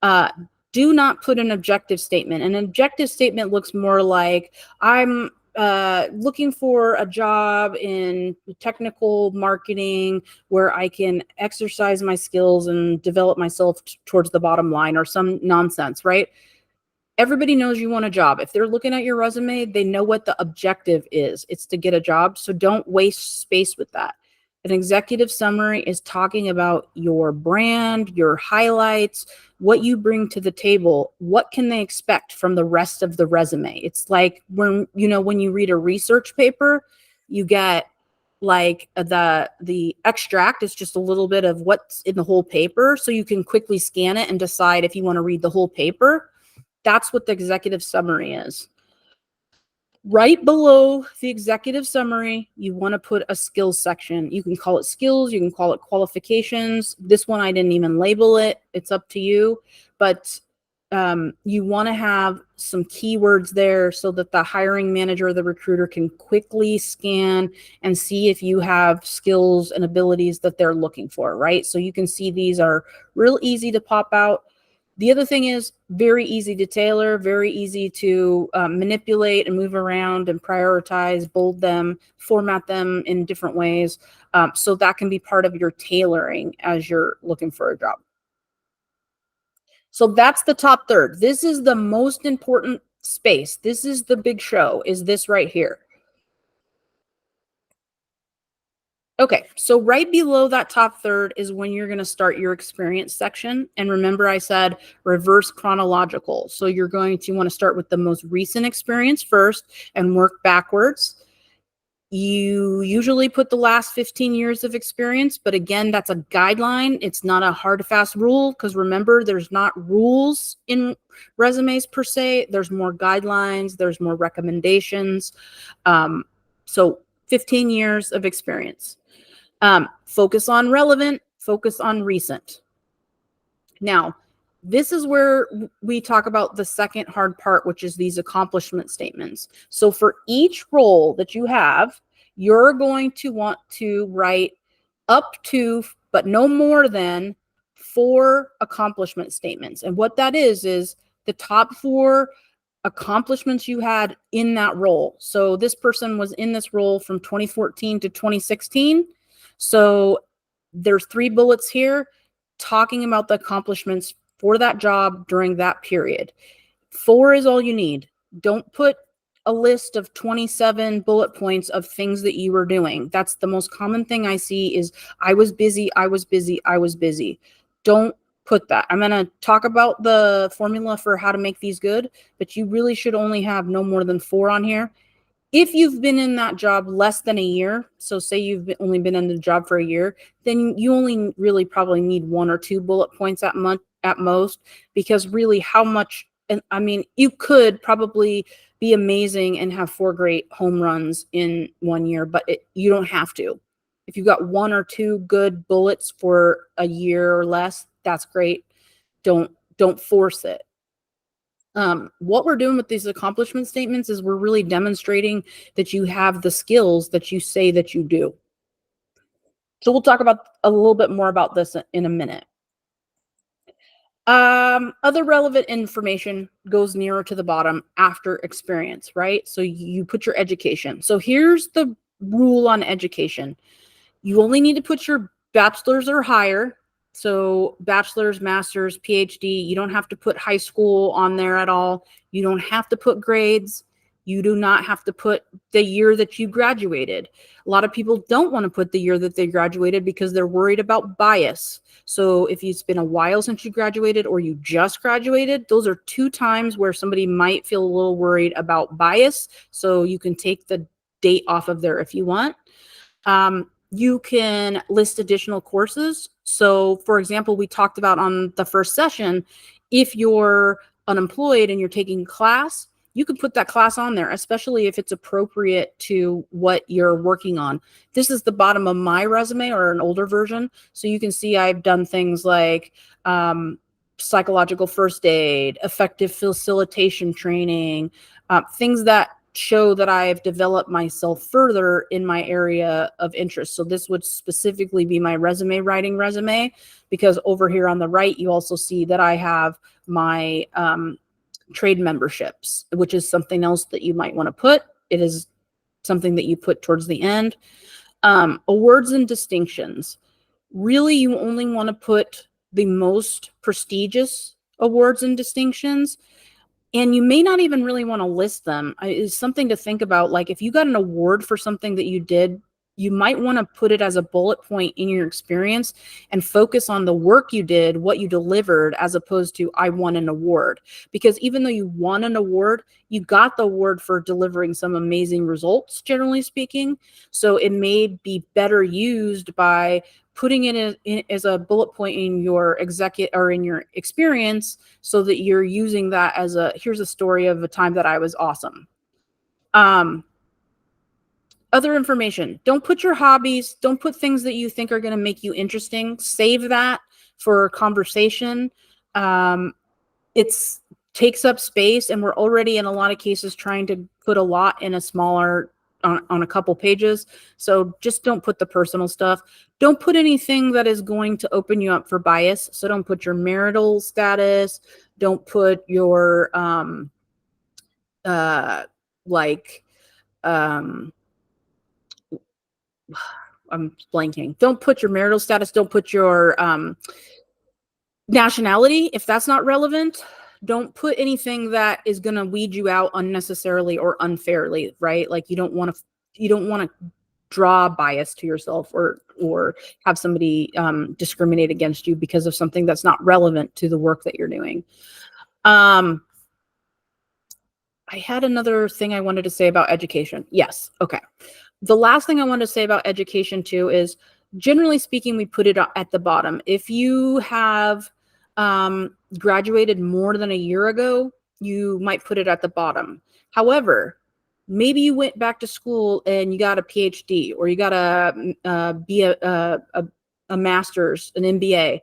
Do not put an objective statement. An objective statement looks more like, I'm looking for a job in technical marketing where I can exercise my skills and develop myself towards the bottom line, or some nonsense, right? Everybody knows you want a job. If they're looking at your resume, they know what the objective is. It's to get a job. So don't waste space with that. An executive summary is talking about your brand, your highlights, what you bring to the table. What can they expect from the rest of the resume? It's like when you read a research paper, you get like the extract is just a little bit of what's in the whole paper, so you can quickly scan it and decide if you want to read the whole paper. That's what the executive summary is. Right below the executive summary, you want to put a skills section. You can call it skills, you can call it qualifications. This one, I didn't even label it. It's up to you. But you want to have some keywords there so that the hiring manager or the recruiter can quickly scan and see if you have skills and abilities that they're looking for, right? So you can see these are real easy to pop out. The other thing is very easy to tailor, very easy to manipulate and move around and prioritize, bold them, format them in different ways. So that can be part of your tailoring as you're looking for a job. So that's the top third. This is the most important space. This is the big show, is this right here. Okay, so right below that top third is when you're going to start your experience section. And remember, I said reverse chronological. So you're going to want to start with the most recent experience first and work backwards. You usually put the last 15 years of experience, but again, that's a guideline. It's not a hard, fast rule, because remember, there's not rules in resumes per se. There's more guidelines. There's more recommendations. So 15 years of experience. Focus on relevant, focus on recent. Now, this is where we talk about the second hard part, which is these accomplishment statements. So for each role that you have, you're going to want to write up to, but no more than 4 accomplishment statements. And what that is the top 4 accomplishments you had in that role. So this person was in this role from 2014 to 2016. So there's 3 bullets here talking about the accomplishments for that job during that period. 4 is all you need. Don't put a list of 27 bullet points of things that you were doing. That's the most common thing I see is I was busy, I was busy, I was busy. Don't put that. I'm going to talk about the formula for how to make these good, but you really should only have no more than 4 on here. If you've been in that job less than a year, so say you've only been in the job for a year, then you only really probably need 1 or 2 bullet points at most, because really how much, and I mean, you could probably be amazing and have 4 great home runs in 1 year, but you don't have to. If you've got 1 or 2 good bullets for a year or less, that's great. Don't force it. What we're doing with these accomplishment statements is we're really demonstrating that you have the skills that you say that you do. So we'll talk about a little bit more about this in a minute. Other relevant information goes nearer to the bottom after experience, right? So you put your education. So here's the rule on education. You only need to put your bachelor's or higher. So bachelor's, master's, PhD, you don't have to put high school on there at all. You don't have to put grades. You do not have to put the year that you graduated. A lot of people don't want to put the year that they graduated because they're worried about bias. So if it's been a while since you graduated or you just graduated, those are 2 times where somebody might feel a little worried about bias. So you can take the date off of there if you want. You can list additional courses. So for example, we talked about on the first session, if you're unemployed and you're taking a class, you could put that class on there, especially if it's appropriate to what you're working on. This is the bottom of my resume, or an older version. So you can see I've done things like psychological first aid, effective facilitation training, things that show that I've developed myself further in my area of interest. So this would specifically be my resume writing resume, because over here on the right, you also see that I have my trade memberships, which is something else that you might want to put. It is something that you put towards the end. Awards and distinctions. Really, you only want to put the most prestigious awards and distinctions. And you may not even really want to list them. It's something to think about. Like, if you got an award for something that you did, you might want to put it as a bullet point in your experience and focus on the work you did, what you delivered, as opposed to I won an award. Because even though you won an award, you got the award for delivering some amazing results, generally speaking. So it may be better used by putting it in as a bullet point in your executive or in your experience, so that you're using that as here's a story of a time that I was awesome. Other information. Don't put your hobbies. Don't put things that you think are going to make you interesting. Save that for conversation. It's takes up space, and we're already in a lot of cases trying to put a lot in a smaller on a couple pages. So just don't put the personal stuff. Don't put anything that is going to open you up for bias. So don't put your marital status. Don't put your I'm blanking. Don't put your marital status. Don't put your nationality, if that's not relevant. Don't put anything that is going to weed you out unnecessarily or unfairly, right? Like, you don't want to draw bias to yourself, or have somebody discriminate against you because of something that's not relevant to the work that you're doing. I had another thing I wanted to say about education. Yes. Okay. The last thing I wanted to say about education too is, generally speaking, we put it at the bottom. If you have graduated more than a year ago, you might put it at the bottom. However, maybe you went back to school and you got a PhD, or you got a master's, an MBA.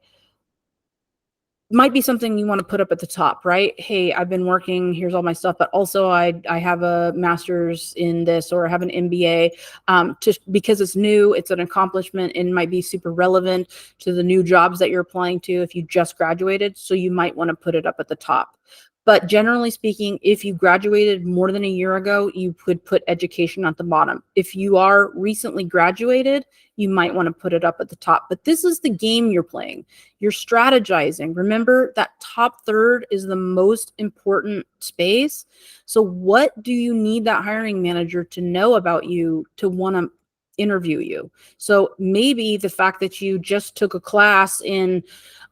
Might be something you want to put up at the top, right? Hey, I've been working, here's all my stuff, but also I have a master's in this, or I have an MBA, because it's new, it's an accomplishment, and might be super relevant to the new jobs that you're applying to if you just graduated. So you might want to put it up at the top. But generally speaking, if you graduated more than a year ago, you could put education at the bottom. If you are recently graduated, you might want to put it up at the top. But this is the game you're playing. You're strategizing. Remember, that top third is the most important space. So what do you need that hiring manager to know about you to want to interview you? So maybe the fact that you just took a class in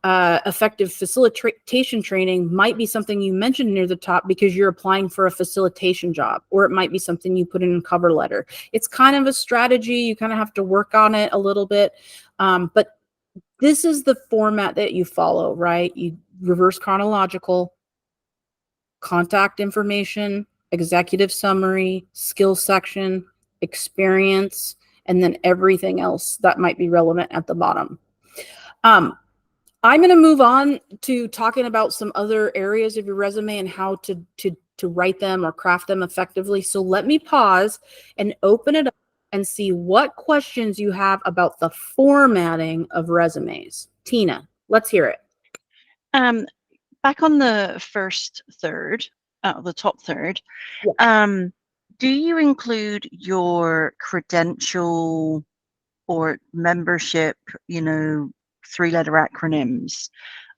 effective facilitation training might be something you mentioned near the top because you're applying for a facilitation job, or it might be something you put in a cover letter. It's kind of a strategy. You kind of have to work on it a little bit. But this is the format that you follow, right? You reverse chronological, contact information, executive summary, skills section, experience, and then everything else that might be relevant at the bottom. I'm going to move on to talking about some other areas of your resume and how to write them or craft them effectively. So let me pause and open it up and see what questions you have about the formatting of resumes. Tina, let's hear it.
Back on the first third, the top third,
Yeah.
Do you include your credential or membership, 3-letter acronyms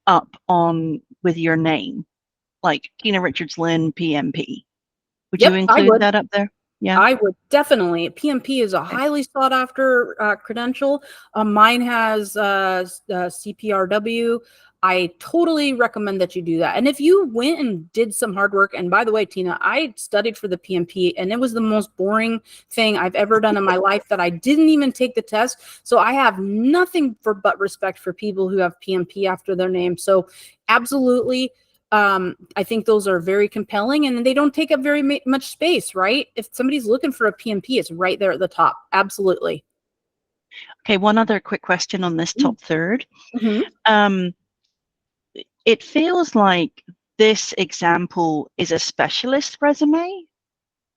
up on with your name, like Tina Richards Lynn, PMP? Would
Yep,
you
I
include
would.
that up there? Yeah.
I would definitely. PMP is a highly sought after credential. Mine has CPRW. I totally recommend that you do that. And if you went and did some hard work, and by the way, Tina, I studied for the PMP, and it was the most boring thing I've ever done in my life that I didn't even take the test. So I have nothing but respect for people who have PMP after their name. So absolutely. I think those are very compelling, and they don't take up very much space, right? If somebody's looking for a PMP, it's right there at the top. Absolutely.
Okay, one other quick question on this top third.
Mm-hmm.
It feels like this example is a specialist resume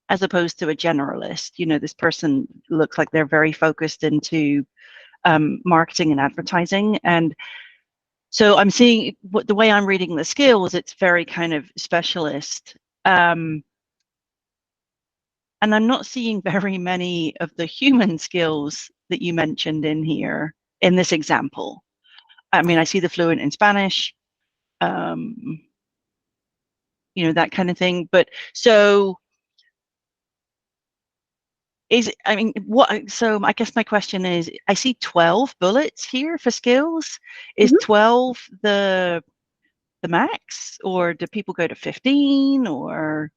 as opposed to a generalist. You know, this person looks like they're very focused into marketing and advertising. And so I'm seeing the way I'm reading the skills, it's very kind of specialist. And I'm not seeing very many of the human skills that you mentioned in here in this example. I mean, I see the fluent in Spanish, you know, that kind of thing. But so I mean, so I guess my question is, I see 12 bullets here for skills. Is 12 the max, or do people go to 15, or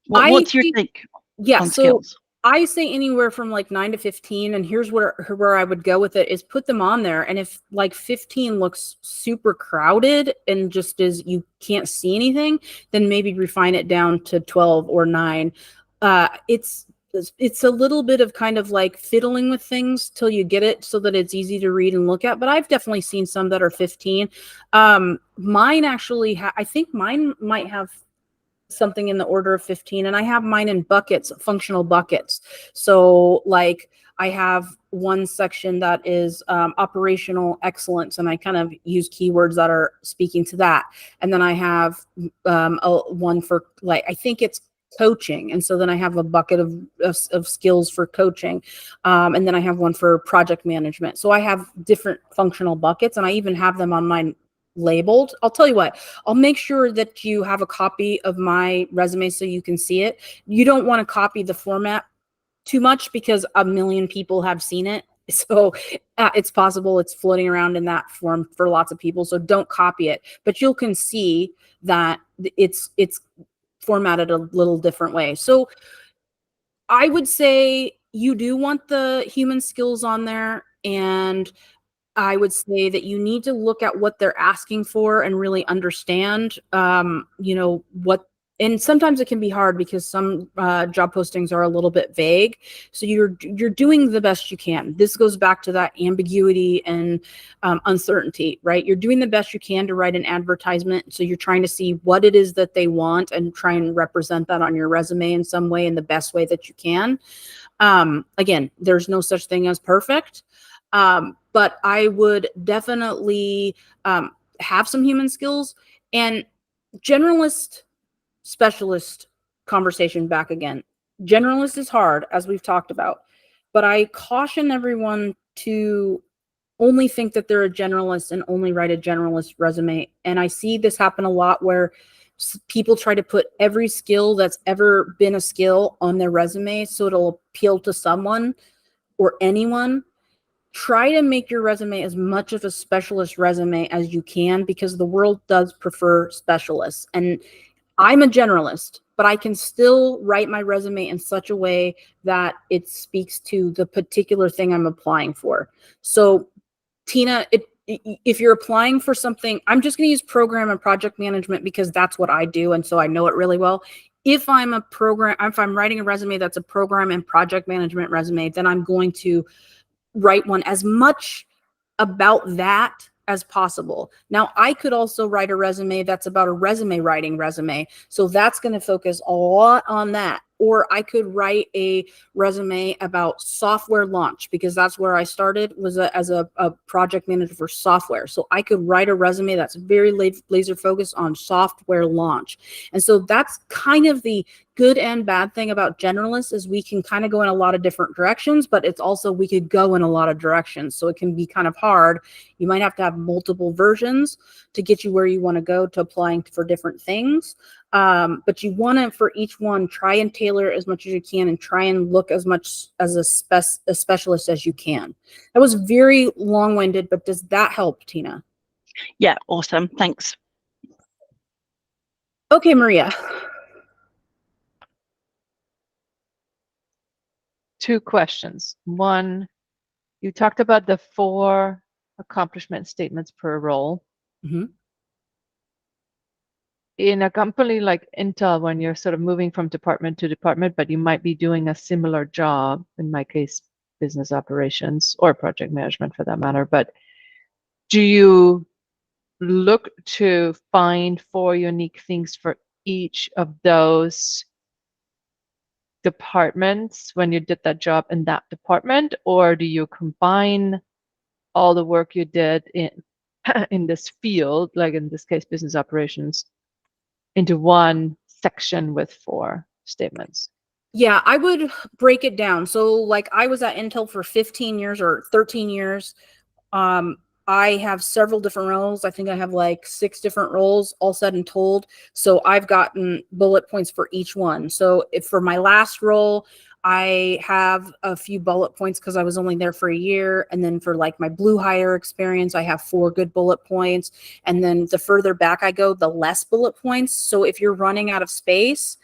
what's your take on skills?
I say anywhere from like 9 to 15, and here's where I would go with it is put them on there. And if like 15 looks super crowded and just you can't see anything, then maybe refine it down to 12 or 9. It's a little bit of kind of like fiddling with things till you get it so that it's easy to read and look at. But I've definitely seen some that are 15. Mine actually, I think mine might have something in the order of 15, and I have mine in buckets, functional buckets. So like I have one section that is operational excellence, and I kind of use keywords that are speaking to that. And then I have one for, like, I think it's coaching, and so then I have a bucket of skills for coaching, and then I have one for project management. So I have different functional buckets, and I even have them on mine labeled. I'll tell you what, I'll make sure that you have a copy of my resume so you can see it. You don't want to copy the format too much because a million people have seen it. So it's possible it's floating around in that form for lots of people. So don't copy it, but you can see that it's formatted a little different way. So I would say you do want the human skills on there, and I would say that you need to look at what they're asking for and really understand, what. And sometimes it can be hard because some job postings are a little bit vague. So you're doing the best you can. This goes back to that ambiguity and uncertainty, right? You're doing the best you can to write an advertisement. So you're trying to see what it is that they want and try and represent that on your resume in some way, in the best way that you can. Again, there's no such thing as perfect. But I would definitely have some human skills, and generalist specialist conversation back again. Generalist is hard, as we've talked about, but I caution everyone to only think that they're a generalist and only write a generalist resume. And I see this happen a lot where people try to put every skill that's ever been a skill on their resume so it'll appeal to someone or anyone. Try to make your resume as much of a specialist resume as you can, because the world does prefer specialists. And I'm a generalist, but I can still write my resume in such a way that it speaks to the particular thing I'm applying for. So, Tina, if you're applying for something, I'm just going to use program and project management because that's what I do, and so I know it really well. If I'm writing a resume that's a program and project management resume, then I'm going to write one as much about that as possible. Now, I could also write a resume that's about a resume writing resume. So that's going to focus a lot on that. Or I could write a resume about software launch, because that's where I started, was as a project manager for software. So I could write a resume that's very laser focused on software launch. And so that's kind of the good and bad thing about generalists, is we can kind of go in a lot of different directions, but it's also, we could go in a lot of directions. So it can be kind of hard. You might have to have multiple versions to get you where you want to go to applying for different things. But you want to, for each one, try and tailor as much as you can and try and look as much as a specialist as you can. That was very long-winded, but does that help, Tina?
Yeah, awesome. Thanks.
Okay, Maria.
Two questions. One, you talked about the 4 accomplishment statements per role.
Mhm.
in a company like Intel, when you're sort of moving from department to department, but you might be doing a similar job, in my case, business operations or project management for that matter, but do you look to find 4 unique things for each of those departments when you did that job in that department, or do you combine all the work you did in in this field, like in this case business operations, into one section with 4 statements?
Yeah, I would break it down. So like I was at Intel for 15 years or 13 years. I have several different roles. I think I have like 6 different roles all said and told. So I've gotten bullet points for each one. So if for my last role, I have a few bullet points because I was only there for a year. And then for like my blue hire experience, I have 4 good bullet points. And then the further back I go, the less bullet points. So if you're running out of space,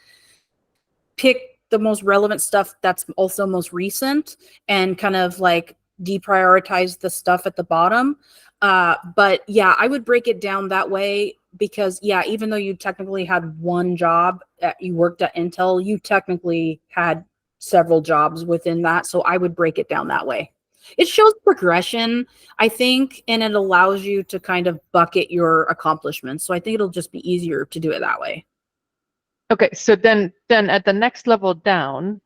pick the most relevant stuff that's also most recent and kind of like deprioritize the stuff at the bottom. But yeah, I would break it down that way because yeah, even though you technically had one job, you worked at Intel, you technically had several jobs within that. So I would break it down that way. It shows progression, I think, and it allows you to kind of bucket your accomplishments. So I think it'll just be easier to do it that way.
Okay, so then at the next level down,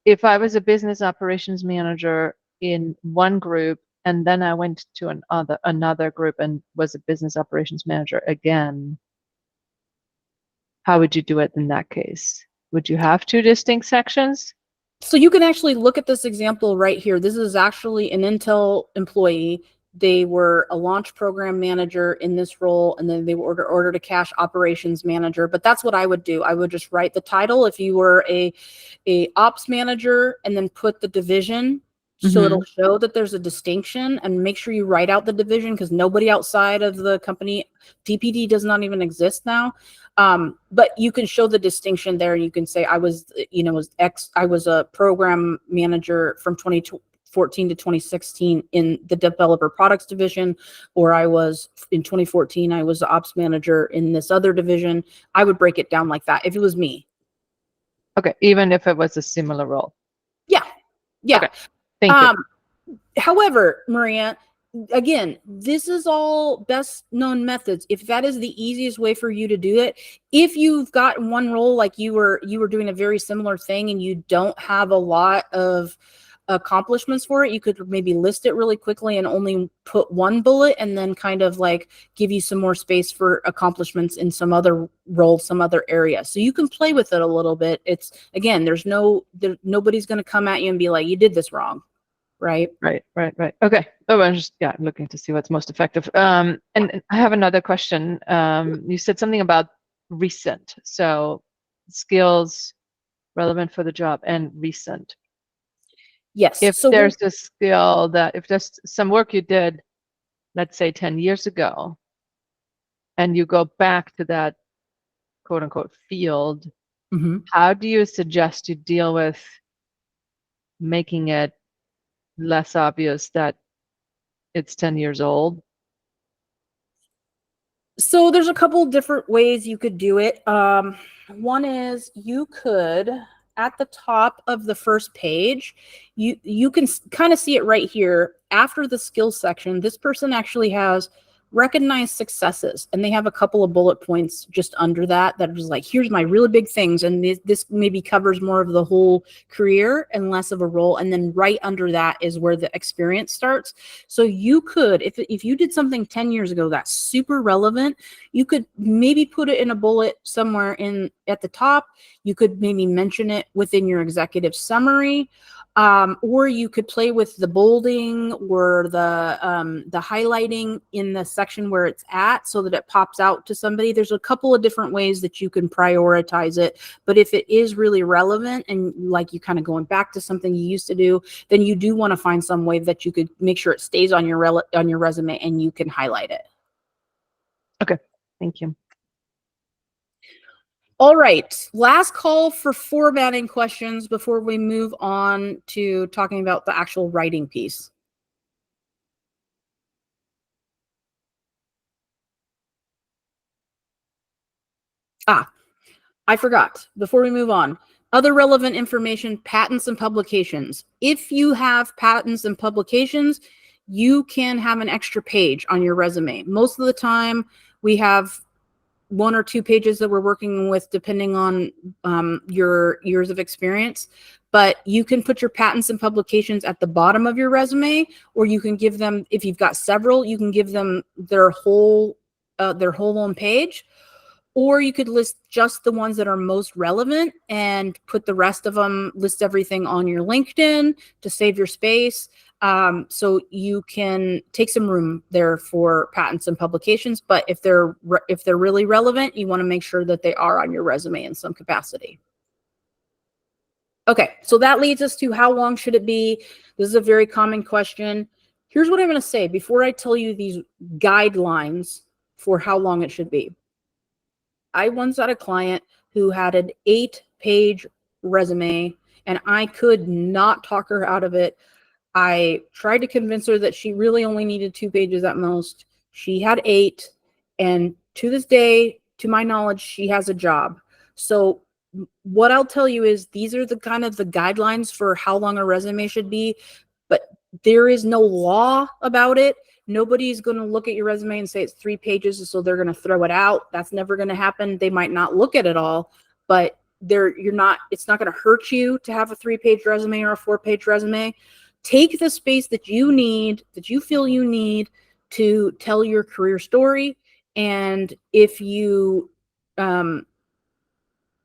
if I was a business operations manager in one group and then I went to another group and was a business operations manager again, how would you do it in that case? Would you have 2 distinct sections?
So you can actually look at this example right here. This is actually an Intel employee. They were a launch program manager in this role, and then they were order to cash operations manager. But that's what I would do. I would just write the title if you were a ops manager, and then put the division. So it'll show that there's a distinction, and make sure you write out the division because nobody outside of the company, DPD does not even exist now. But you can show the distinction there. You can say I was, I was a program manager from 2014 to 2016 in the developer products division, or I was in 2014, I was the ops manager in this other division. I would break it down like that if it was me.
Okay, even if it was a similar role.
Yeah. Yeah.
Okay. Thank you.
However, Maria, again, this is all best known methods. If that is the easiest way for you to do it, if you've got one role like you were doing a very similar thing and you don't have a lot of accomplishments for it, you could maybe list it really quickly and only put one bullet and then kind of like give you some more space for accomplishments in some other role, some other area. So you can play with it a little bit. It's again, nobody's going to come at you and be like, you did this wrong. Right.
Right. Okay. Oh, I'm just looking to see what's most effective. And I have another question. You said something about recent, so skills relevant for the job and recent.
Yes.
If
So
there's a skill if there's some work you did, let's say 10 years ago, and you go back to that quote unquote field, how do you suggest you deal with making it less obvious that it's 10 years old?
So there's a couple different ways you could do it. One is you could, at the top of the first page, you can kind of see it right here. After the skills section, this person actually has recognized successes, and they have a couple of bullet points just under that is like, here's my really big things, and this maybe covers more of the whole career and less of a role. And then right under that is where the experience starts. So you could, if you did something 10 years ago that's super relevant, you could maybe put it in a bullet somewhere at the top. You could maybe mention it within your executive summary. Or you could play with the bolding or the highlighting in the section where it's at so that it pops out to somebody. There's a couple of different ways that you can prioritize it. But if it is really relevant and like you kind of going back to something you used to do, then you do want to find some way that you could make sure it stays on your resume and you can highlight it.
Okay, thank you.
All right, last call for formatting questions before we move on to talking about the actual writing piece. I forgot, before we move on, other relevant information, patents and publications. If you have patents and publications, you can have an extra page on your resume. Most of the time, we have 1 or 2 pages that we're working with, depending on your years of experience. But you can put your patents and publications at the bottom of your resume, or you can give them, if you've got several, you can give them their whole own page. Or you could list just the ones that are most relevant and put the rest of them, list everything on your LinkedIn to save your space. So you can take some room there for patents and publications. But if they're really relevant, you want to make sure that they are on your resume in some capacity. Okay, so that leads us to how long should it be? This is a very common question. Here's what I'm going to say before I tell you these guidelines for how long it should be. I once had a client who had an 8-page resume, and I could not talk her out of it. I tried to convince her that she really only needed 2 pages at most. She had 8, and to this day, to my knowledge, she has a job. So what I'll tell you is these are the kind of the guidelines for how long a resume should be, but there is no law about it. Nobody's going to look at your resume and say it's 3 pages, so they're going to throw it out. That's never going to happen. They might not look at it all, but it's not going to hurt you to have a 3-page resume or a 4-page resume. Take the space that you need, that you feel you need to tell your career story. And if you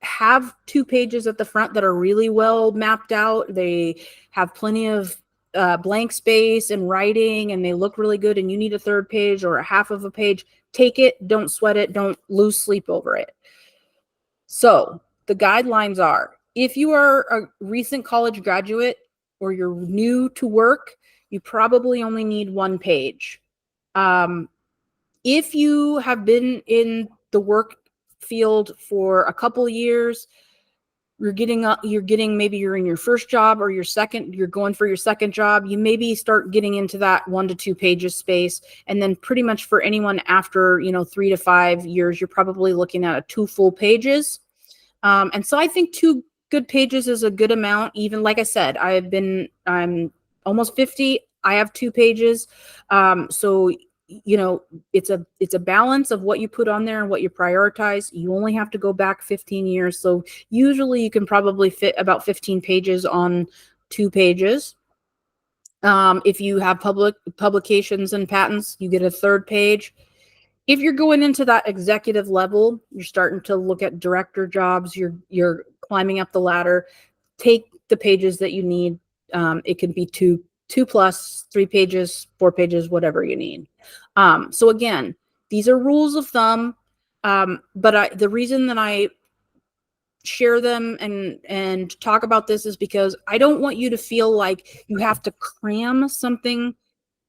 have 2 pages at the front that are really well mapped out, they have plenty of blank space and writing, and they look really good, and you need a 3rd page or a half of a page, take it. Don't sweat it. Don't lose sleep over it. So the guidelines are, if you are a recent college graduate or you're new to work, you probably only need 1 page. If you have been in the work field for a couple years, maybe you're in your first job or you're going for your second job, you maybe start getting into that 1 to 2 pages space. And then pretty much for anyone after, 3 to 5 years, you're probably looking at 2 full pages. And so I think 2 good pages is a good amount. Even like I said, I'm almost 50. I have 2 pages. So it's a balance of what you put on there and what you prioritize. You only have to go back 15 years. So usually you can probably fit about 15 pages on 2 pages. If you have publications and patents, you get a 3rd page. If you're going into that executive level, you're starting to look at director jobs, you're climbing up the ladder, take the pages that you need. It can be 2 plus, 3 pages, 4 pages, whatever you need. So again, these are rules of thumb, but the reason that I share them and talk about this is because I don't want you to feel like you have to cram something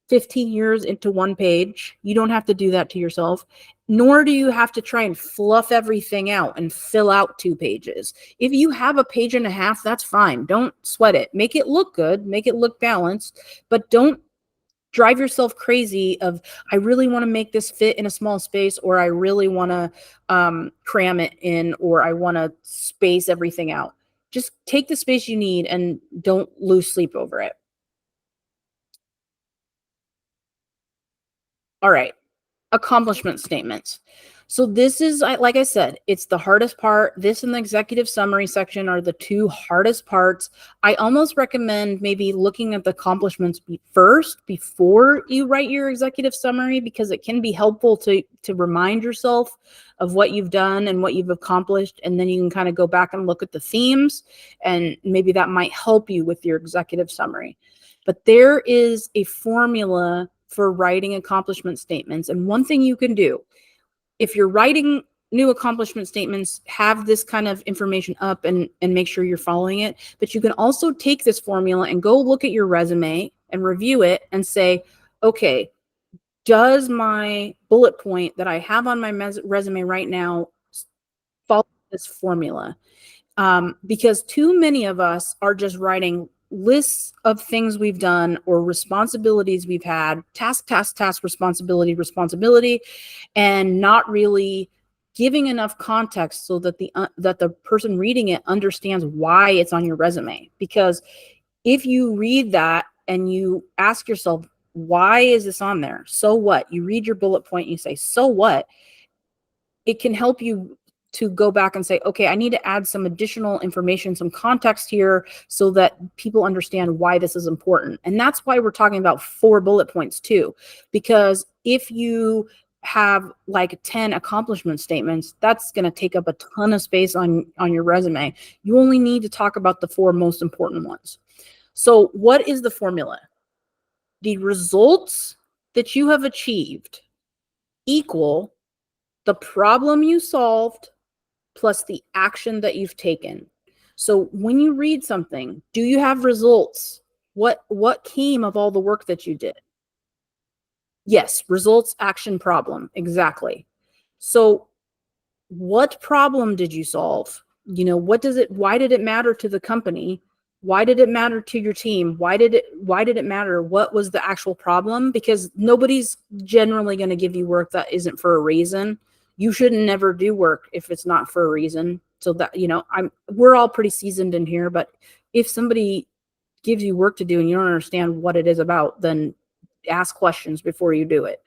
15 years into 1 page. You don't have to do that to yourself, nor do you have to try and fluff everything out and fill out 2 pages. If you have a page and a half, that's fine. Don't sweat it. Make it look good, make it look balanced, but don't drive yourself crazy of, I really want to make this fit in a small space, or I really want to cram it in, or I want to space everything out. Just take the space you need and don't lose sleep over it. All right, accomplishment statements. So this is, like I said, it's the hardest part. This and the executive summary section are the 2 hardest parts. I almost recommend maybe looking at the accomplishments first before you write your executive summary, because it can be helpful to remind yourself of what you've done and what you've accomplished. And then you can kind of go back and look at the themes, and maybe that might help you with your executive summary. But there is a formula for writing accomplishment statements. And one thing you can do, if you're writing new accomplishment statements, have this kind of information up and make sure you're following it. But you can also take this formula and go look at your resume and review it and say, okay, does my bullet point that I have on my resume right now follow this formula? Because too many of us are just writing lists of things we've done or responsibilities we've had, task, responsibility, and not really giving enough context so that the person reading it understands why it's on your resume. Because if you read that and you ask yourself, why is this on there? So what? You read your bullet point and you say, so what? It can help you to go back and say, okay, I need to add some additional information, some context here so that people understand why this is important. And that's why we're talking about 4 bullet points too, because if you have like 10 accomplishment statements, that's going to take up a ton of space on your resume. You only need to talk about the 4 most important ones. So what is the formula? The results that you have achieved equal the problem you solved plus the action that you've taken. So when you read something, do you have results? What came of all the work that you did? Yes, results, action, problem. Exactly. So what problem did you solve? You know, why did it matter to the company? Why did it matter to your team? Why did it matter? What was the actual problem? Because nobody's generally going to give you work that isn't for a reason. You shouldn't never do work if it's not for a reason. So that, you know, we're all pretty seasoned in here, but if somebody gives you work to do and you don't understand what it is about, then ask questions before you do it.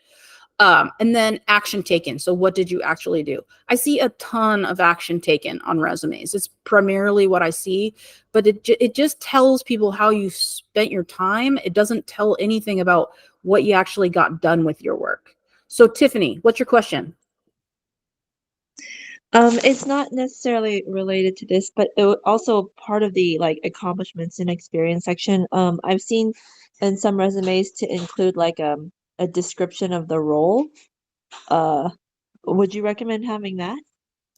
And then action taken. So what did you actually do? I see a ton of action taken on resumes. It's primarily what I see, but it just tells people how you spent your time. It doesn't tell anything about what you actually got done with your work. So Tiffany, what's your question?
It's not necessarily related to this, but also part of the like accomplishments and experience section. I've seen in some resumes to include like a description of the role. Would you recommend having that?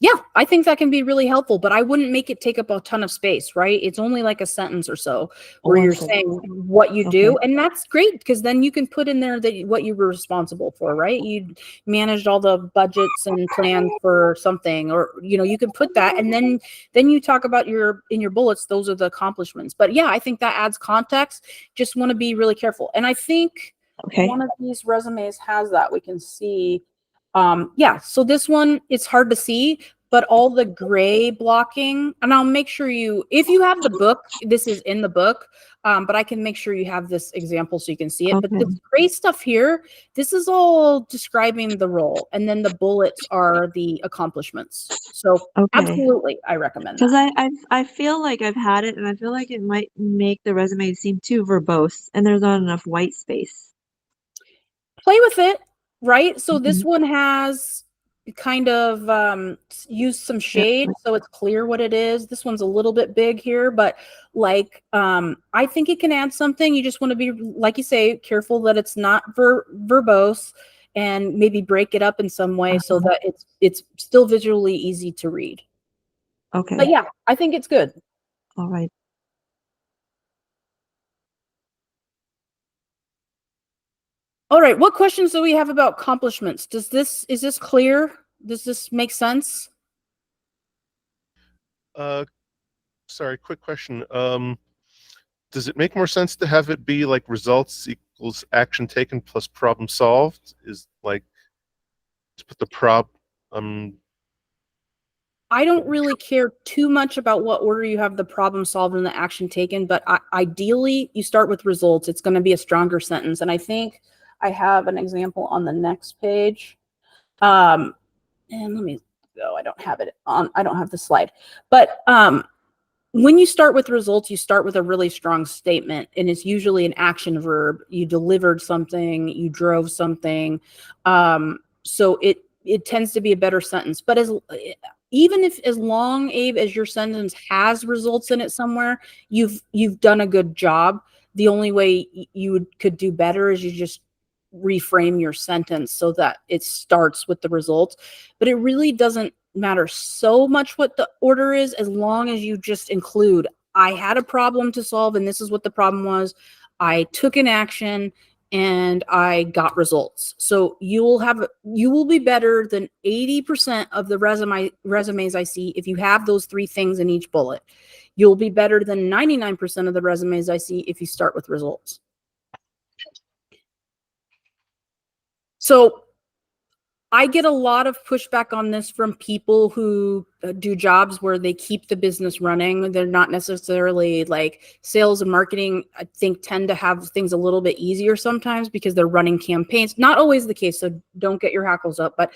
Yeah, I think that can be really helpful, but I wouldn't make it take up a ton of space, right? It's only like a sentence or so where
One
you're
sentence.
saying what you do.
Okay.
And that's great because then you can put in there that what you were responsible for, right? You managed all the budgets and plans for something, or, you know, you can put that. And then you talk about in your bullets, those are the accomplishments. But yeah, I think that adds context. Just want to be really careful. And I think
Okay.
one of these resumes has that. We can see. Yeah, so this one, it's hard to see, but all the gray blocking, and I'll make sure if you have the book, this is in the book, but I can make sure you have this example so you can see it. But
Okay.
this gray stuff here, this is all describing the role, and then the bullets are the accomplishments. So
Okay.
absolutely, I recommend
Because
that.
I feel like I've had it, and I feel like it might make the resume seem too verbose, and there's not enough white space.
Play with it, right? So this
Mhm.
one has kind of used some shade so it's clear what it is. This one's a little bit big here, but like I think it can add something. You just want to be, like you say, careful that it's not verbose, and maybe break it up in some way so that it's still visually easy to read.
Okay.
But yeah, I think it's good.
All right.
All right, what questions do we have about accomplishments? Is this clear? Does this make sense?
Sorry, quick question. Does it make more sense to have it be like results equals action taken plus problem solved? Is like to put the
I don't really care too much about what order you have the problem solved and the action taken, but ideally you start with results. It's going to be a stronger sentence. And I think I have an example on the next page. And let me go. I don't have it on. I don't have the slide. But when you start with results, you start with a really strong statement, and it's usually an action verb. You delivered something, you drove something. So it tends to be a better sentence. But even if, as long, Abe, as your sentence has results in it somewhere, you've done a good job. The only way you could do better is you just reframe your sentence so that it starts with the results. But it really doesn't matter so much what the order is, as long as you just include, I had a problem to solve and this is what the problem was. I took an action and I got results. So you will be better than 80% of the resumes I see if you have those 3 things in each bullet. You'll be better than 99% of the resumes I see if you start with results. So I get a lot of pushback on this from people who do jobs where they keep the business running. They're not necessarily like sales and marketing, I think, tend to have things a little bit easier sometimes because they're running campaigns. Not always the case, so don't get your hackles up, but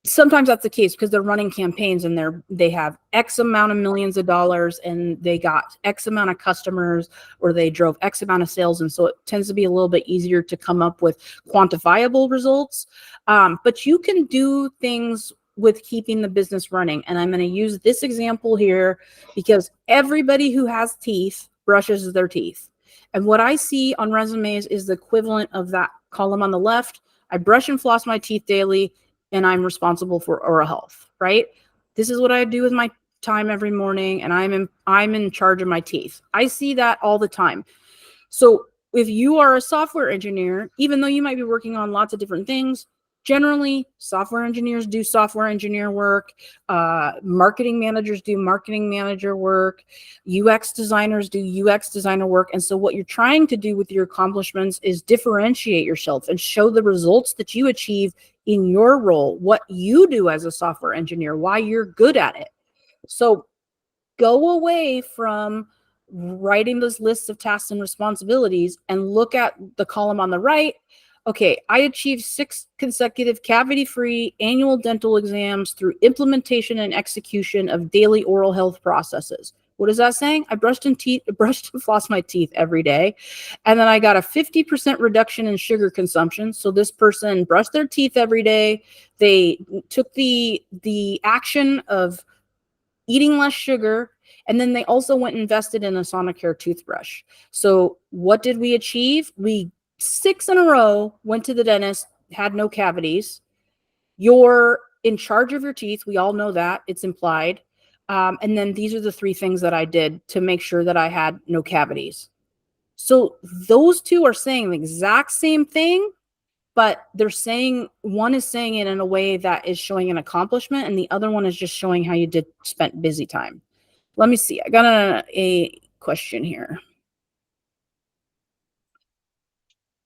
sometimes that's the case because they're running campaigns and they have X amount of millions of dollars and they got X amount of customers or they drove X amount of sales. And so it tends to be a little bit easier to come up with quantifiable results. But you can do things with keeping the business running. And I'm going to use this example here because everybody who has teeth brushes their teeth. And what I see on resumes is the equivalent of that column on the left. I brush and floss my teeth daily, and I'm responsible for oral health, right? This is what I do with my time every morning, and I'm in charge of my teeth. I see that all the time. So if you are a software engineer, even though you might be working on lots of different things, generally software engineers do software engineer work, marketing managers do marketing manager work, UX designers do UX designer work. And so what you're trying to do with your accomplishments is differentiate yourself and show the results that you achieve in your role, what you do as a software engineer, why you're good at it. So go away from writing those lists of tasks and responsibilities and look at the column on the right. Okay, I achieved 6 consecutive cavity-free annual dental exams through implementation and execution of daily oral health processes. What is that saying? I brushed and flossed my teeth every day. And then I got a 50% reduction in sugar consumption. So this person brushed their teeth every day. They took the action of eating less sugar, and then they also went and invested in a Sonicare toothbrush. So what did we achieve? We 6 in a row went to the dentist, had no cavities. You're in charge of your teeth. We all know that. It's implied. And then these are the 3 things that I did to make sure that I had no cavities. So those two are saying the exact same thing, but they're saying one is saying it in a way that is showing an accomplishment, and the other one is just showing how you spent busy time. Let me see. I got a question here.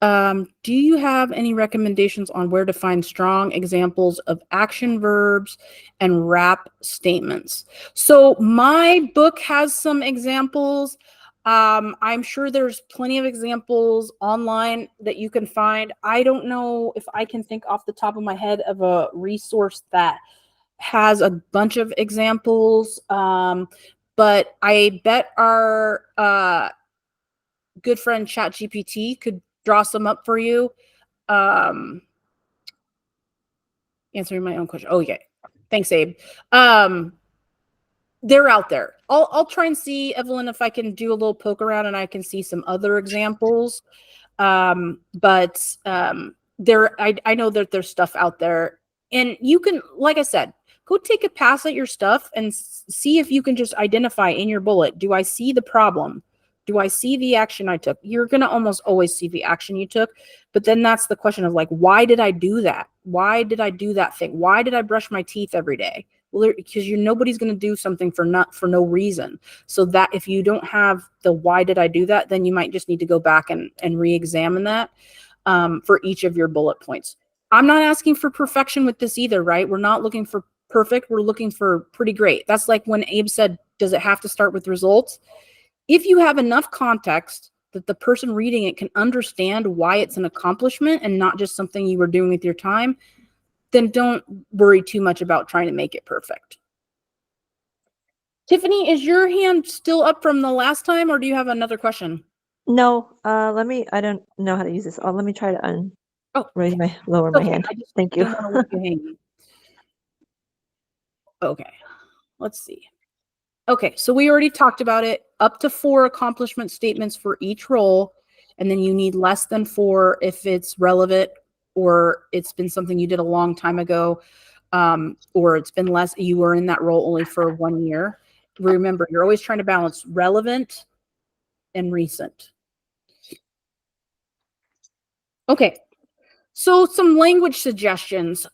Do you have any recommendations on where to find strong examples of action verbs and wrap statements? So my book has some examples. I'm sure there's plenty of examples online that you can find. I don't know if I can think off the top of my head of a resource that has a bunch of examples, but I bet our good friend ChatGPT could draw some up for you. Answering my own question. Oh, yeah. Thanks, Abe. They're out there. I'll try and see, Evelyn, if I can do a little poke around and I can see some other examples. But I know that there's stuff out there, and you can, like I said, go take a pass at your stuff and see if you can just identify in your bullet, do I see the problem? Do I see the action I took? You're going to almost always see the action you took. But then that's the question of like, why did I do that? Why did I do that thing? Why did I brush my teeth every day? Well, because nobody's going to do something for no reason. So that if you don't have the why did I do that, then you might just need to go back and re-examine that for each of your bullet points. I'm not asking for perfection with this either, right? We're not looking for perfect. We're looking for pretty great. That's like when Abe said, does it have to start with results? If you have enough context that the person reading it can understand why it's an accomplishment and not just something you were doing with your time, then don't worry too much about trying to make it perfect. Tiffany, is your hand still up from the last time, or do you have another question?
No, I don't know how to use this. Let me try to lower my hand. Thank you.
Don't want to leave you hanging. Okay, let's see. Okay, so we already talked about it. Up to 4 accomplishment statements for each role, and then you need less than 4 if it's relevant or it's been something you did a long time ago, or it's been less, you were in that role only for 1 year. Remember, you're always trying to balance relevant and recent. Okay, so some language suggestions.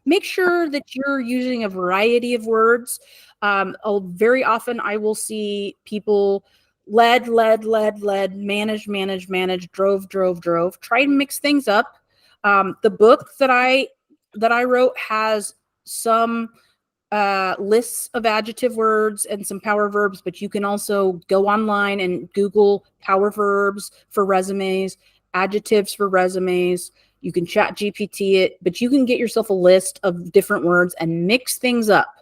Make sure that you're using a variety of words. Very often I will see people led, managed, drove. Try and mix things up. The book that I that I wrote has some lists of adjective words and some power verbs, but you can also go online and Google power verbs for resumes, adjectives for resumes. You can chat GPT it, but you can get yourself a list of different words and mix things up,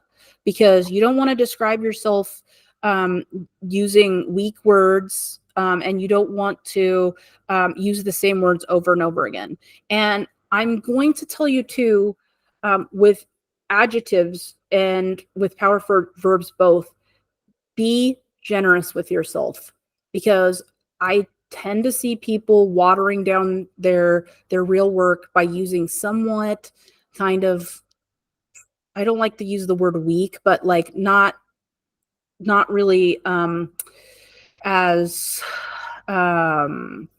because you don't want to describe yourself using weak words, and you don't want to use the same words over and over again. And I'm going to tell you too, with adjectives and with power verbs both, be generous with yourself, because I tend to see people watering down their real work by using somewhat kind of, I don't like to use the word weak, but like not really as kind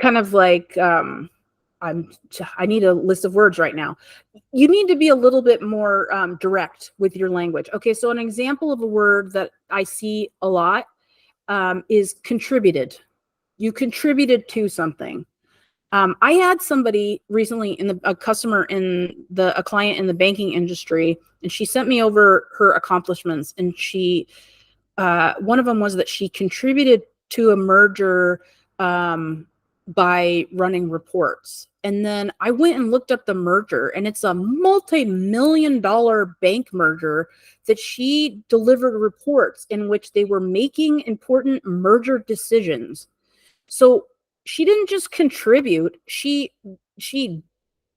of like I need a list of words right now. You need to be a little bit more direct with your language. Okay, so an example of a word that I see a lot is contributed. You contributed to something. I had somebody recently a customer a client in the banking industry, and she sent me over her accomplishments, and one of them was that she contributed to a merger by running reports. And then I went and looked up the merger, and it's a multi-million-dollar bank merger that she delivered reports in which they were making important merger decisions. So she didn't just contribute, she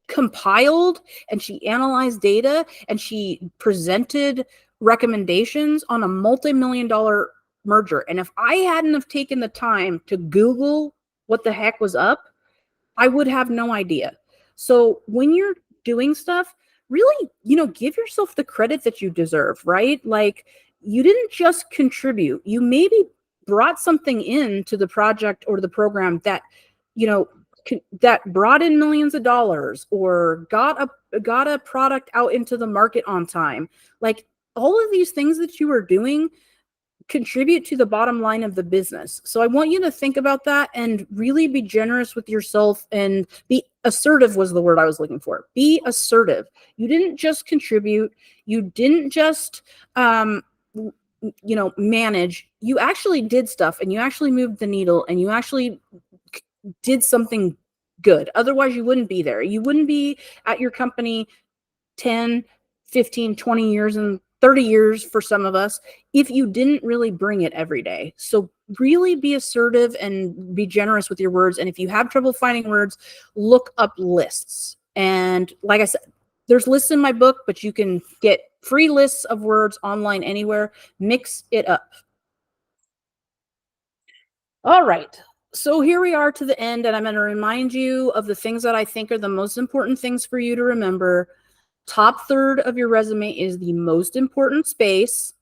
compiled and she analyzed data and she presented recommendations on a multi-million-dollar merger. And if I hadn't have taken the time to Google what the heck was up, I would have no idea. So when you're doing stuff, really, give yourself the credit that you deserve, right? Like, you didn't just contribute. You maybe brought something into the project or the program that, that brought in millions of dollars, or got a product out into the market on time. Like, all of these things that you are doing contribute to the bottom line of the business. So I want you to think about that and really be generous with yourself, and be assertive was the word I was looking for. Be assertive. You didn't just contribute. You didn't just, manage. You actually did stuff, and you actually moved the needle, and you actually did something good. Otherwise, you wouldn't be there. You wouldn't be at your company 10, 15, 20 years and 30 years for some of us if you didn't really bring it every day. So really be assertive and be generous with your words. And if you have trouble finding words, look up lists. And like I said, there's lists in my book, but you can get free lists of words online anywhere. Mix it up. All right. So here we are to the end, and I'm going to remind you of the things that I think are the most important things for you to remember. Top third of your resume is the most important space.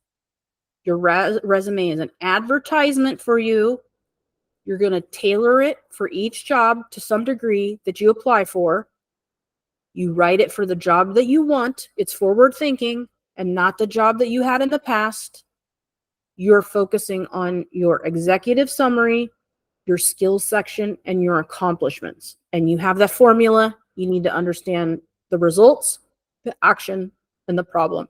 Your resume is an advertisement for you. You're going to tailor it for each job to some degree that you apply for. You write it for the job that you want. It's forward thinking and not the job that you had in the past. You're focusing on your executive summary, your skills section, and your accomplishments. And you have that formula. You need to understand the results, the action, and the problem.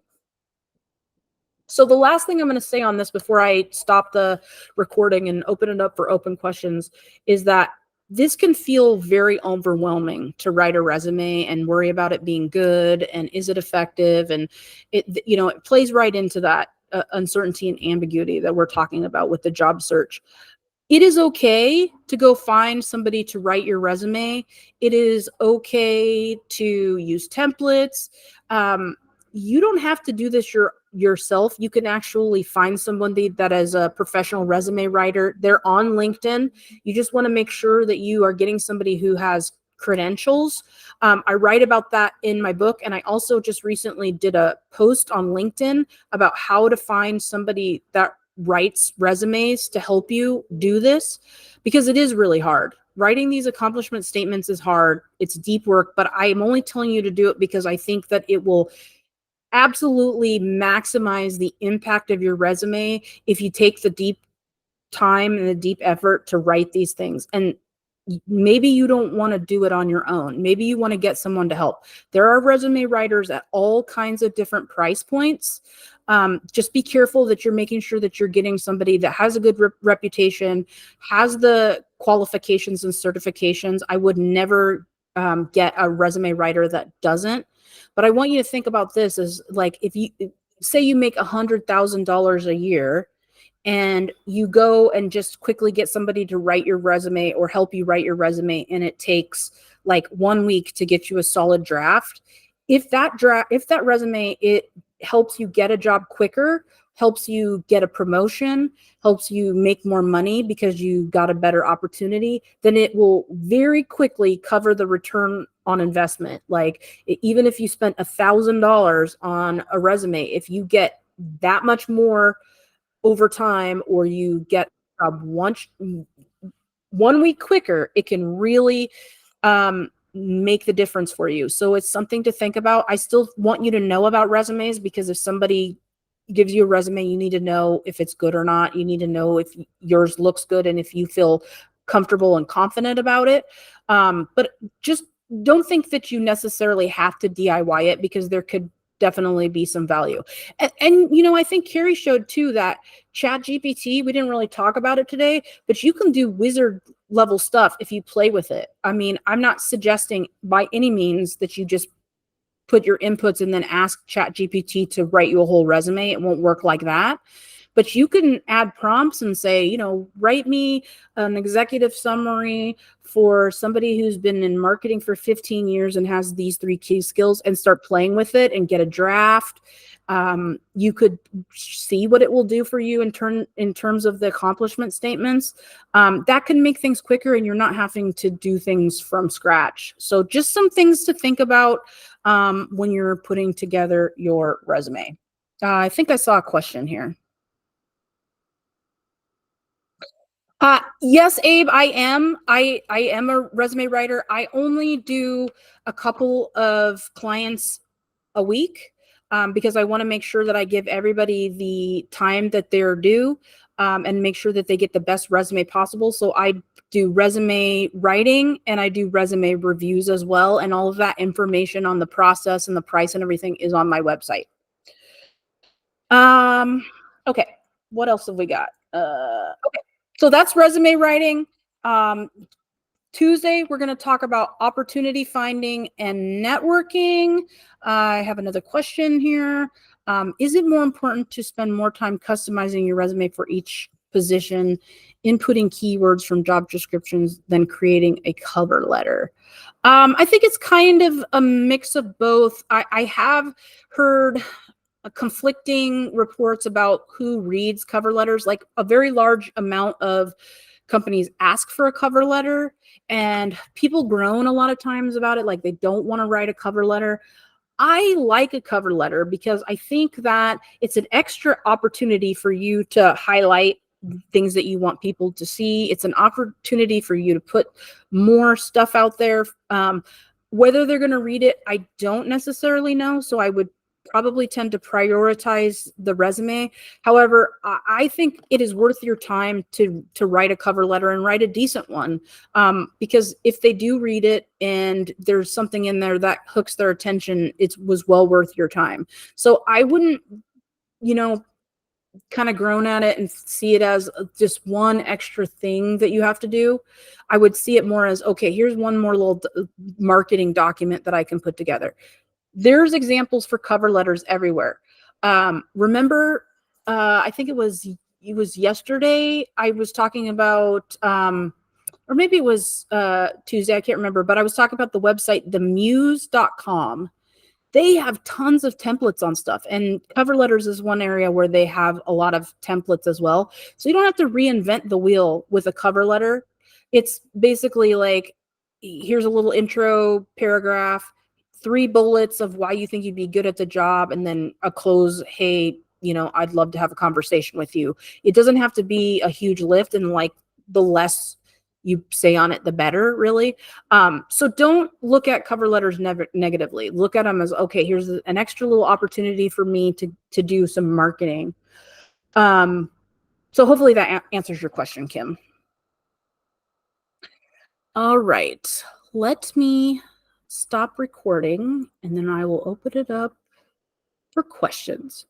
So the last thing I'm going to say on this before I stop the recording and open it up for open questions is that this can feel very overwhelming to write a resume and worry about it being good and is it effective, and it plays right into that uncertainty and ambiguity that we're talking about with the job search. It is okay to go find somebody to write your resume. It is okay to use templates. You don't have to do this yourself. You can actually find somebody that is a professional resume writer. They're on LinkedIn. You just want to make sure that you are getting somebody who has credentials. I write about that in my book, and I also just recently did a post on LinkedIn about how to find somebody that writes resumes to help you do this, because it is really hard. Writing these accomplishment statements is hard. It's deep work, but I am only telling you to do it because I think that it will absolutely maximize the impact of your resume if you take the deep time and the deep effort to write these things. And maybe you don't want to do it on your own. Maybe you want to get someone to help. There are resume writers at all kinds of different price points. Just be careful that you're making sure that you're getting somebody that has a good reputation, has the qualifications and certifications. I would never get a resume writer that doesn't. But I want you to think about this as like, if you say you make $100,000 a year, and you go and just quickly get somebody to write your resume or help you write your resume, and it takes like 1 week to get you a solid draft. If that resume, it helps you get a job quicker, helps you get a promotion, helps you make more money because you got a better opportunity, then it will very quickly cover the return on investment. Like even if you spent $1,000 on a resume, if you get that much more over time, or you get a 1 week quicker, it can really make the difference for you. So it's something to think about. I still want you to know about resumes, because if somebody gives you a resume, you need to know if it's good or not. You need to know if yours looks good and if you feel comfortable and confident about it. But just don't think that you necessarily have to DIY it, because there could definitely be some value. And you know, I think Carrie showed too that ChatGPT, we didn't really talk about it today, but you can do wizard level stuff if you play with it. I mean, I'm not suggesting by any means that you just put your inputs and then ask ChatGPT to write you a whole resume. It won't work like that. But you can add prompts and say, you know, write me an executive summary for somebody who's been in marketing for 15 years and has these 3 key skills, and start playing with it and get a draft. You could see what it will do for you in terms of the accomplishment statements. That can make things quicker, and you're not having to do things from scratch. So just some things to think about when you're putting together your resume. I think I saw a question here. Yes, Abe, I am. I am a resume writer. I only do a couple of clients a week because I want to make sure that I give everybody the time that they're due and make sure that they get the best resume possible. So I do resume writing and I do resume reviews as well. And all of that information on the process and the price and everything is on my website. Okay, what else have we got? Okay. So that's resume writing. Tuesday, we're going to talk about opportunity finding and networking. I have another question here. Is it more important to spend more time customizing your resume for each position, inputting keywords from job descriptions, than creating a cover letter? I think it's kind of a mix of both. I have heard conflicting reports about who reads cover letters. Like a very large amount of companies ask for a cover letter, and people groan a lot of times about it, like they don't want to write a cover letter. I like a cover letter because I think that it's an extra opportunity for you to highlight things that you want people to see. It's an opportunity for you to put more stuff out there. Whether they're going to read it, I don't necessarily know. So I would probably tend to prioritize the resume. However, I think it is worth your time to write a cover letter and write a decent one, because if they do read it and there's something in there that hooks their attention, it was well worth your time. So I wouldn't, you know, kind of groan at it and see it as just one extra thing that you have to do. I would see it more as, okay, here's one more little marketing document that I can put together. There's examples for cover letters everywhere. Remember, I think it was yesterday I was talking about, or maybe it was Tuesday, I can't remember, but I was talking about the website, themuse.com. They have tons of templates on stuff, and cover letters is one area where they have a lot of templates as well. So you don't have to reinvent the wheel with a cover letter. It's basically like, here's a little intro paragraph, 3 bullets of why you think you'd be good at the job, and then a close, hey, you know, I'd love to have a conversation with you. It doesn't have to be a huge lift, and like the less you say on it, the better, really. So don't look at cover letters negatively. Look at them as, okay, here's an extra little opportunity for me to do some marketing. So hopefully that answers your question, Kim. All right, let me stop recording and then I will open it up for questions.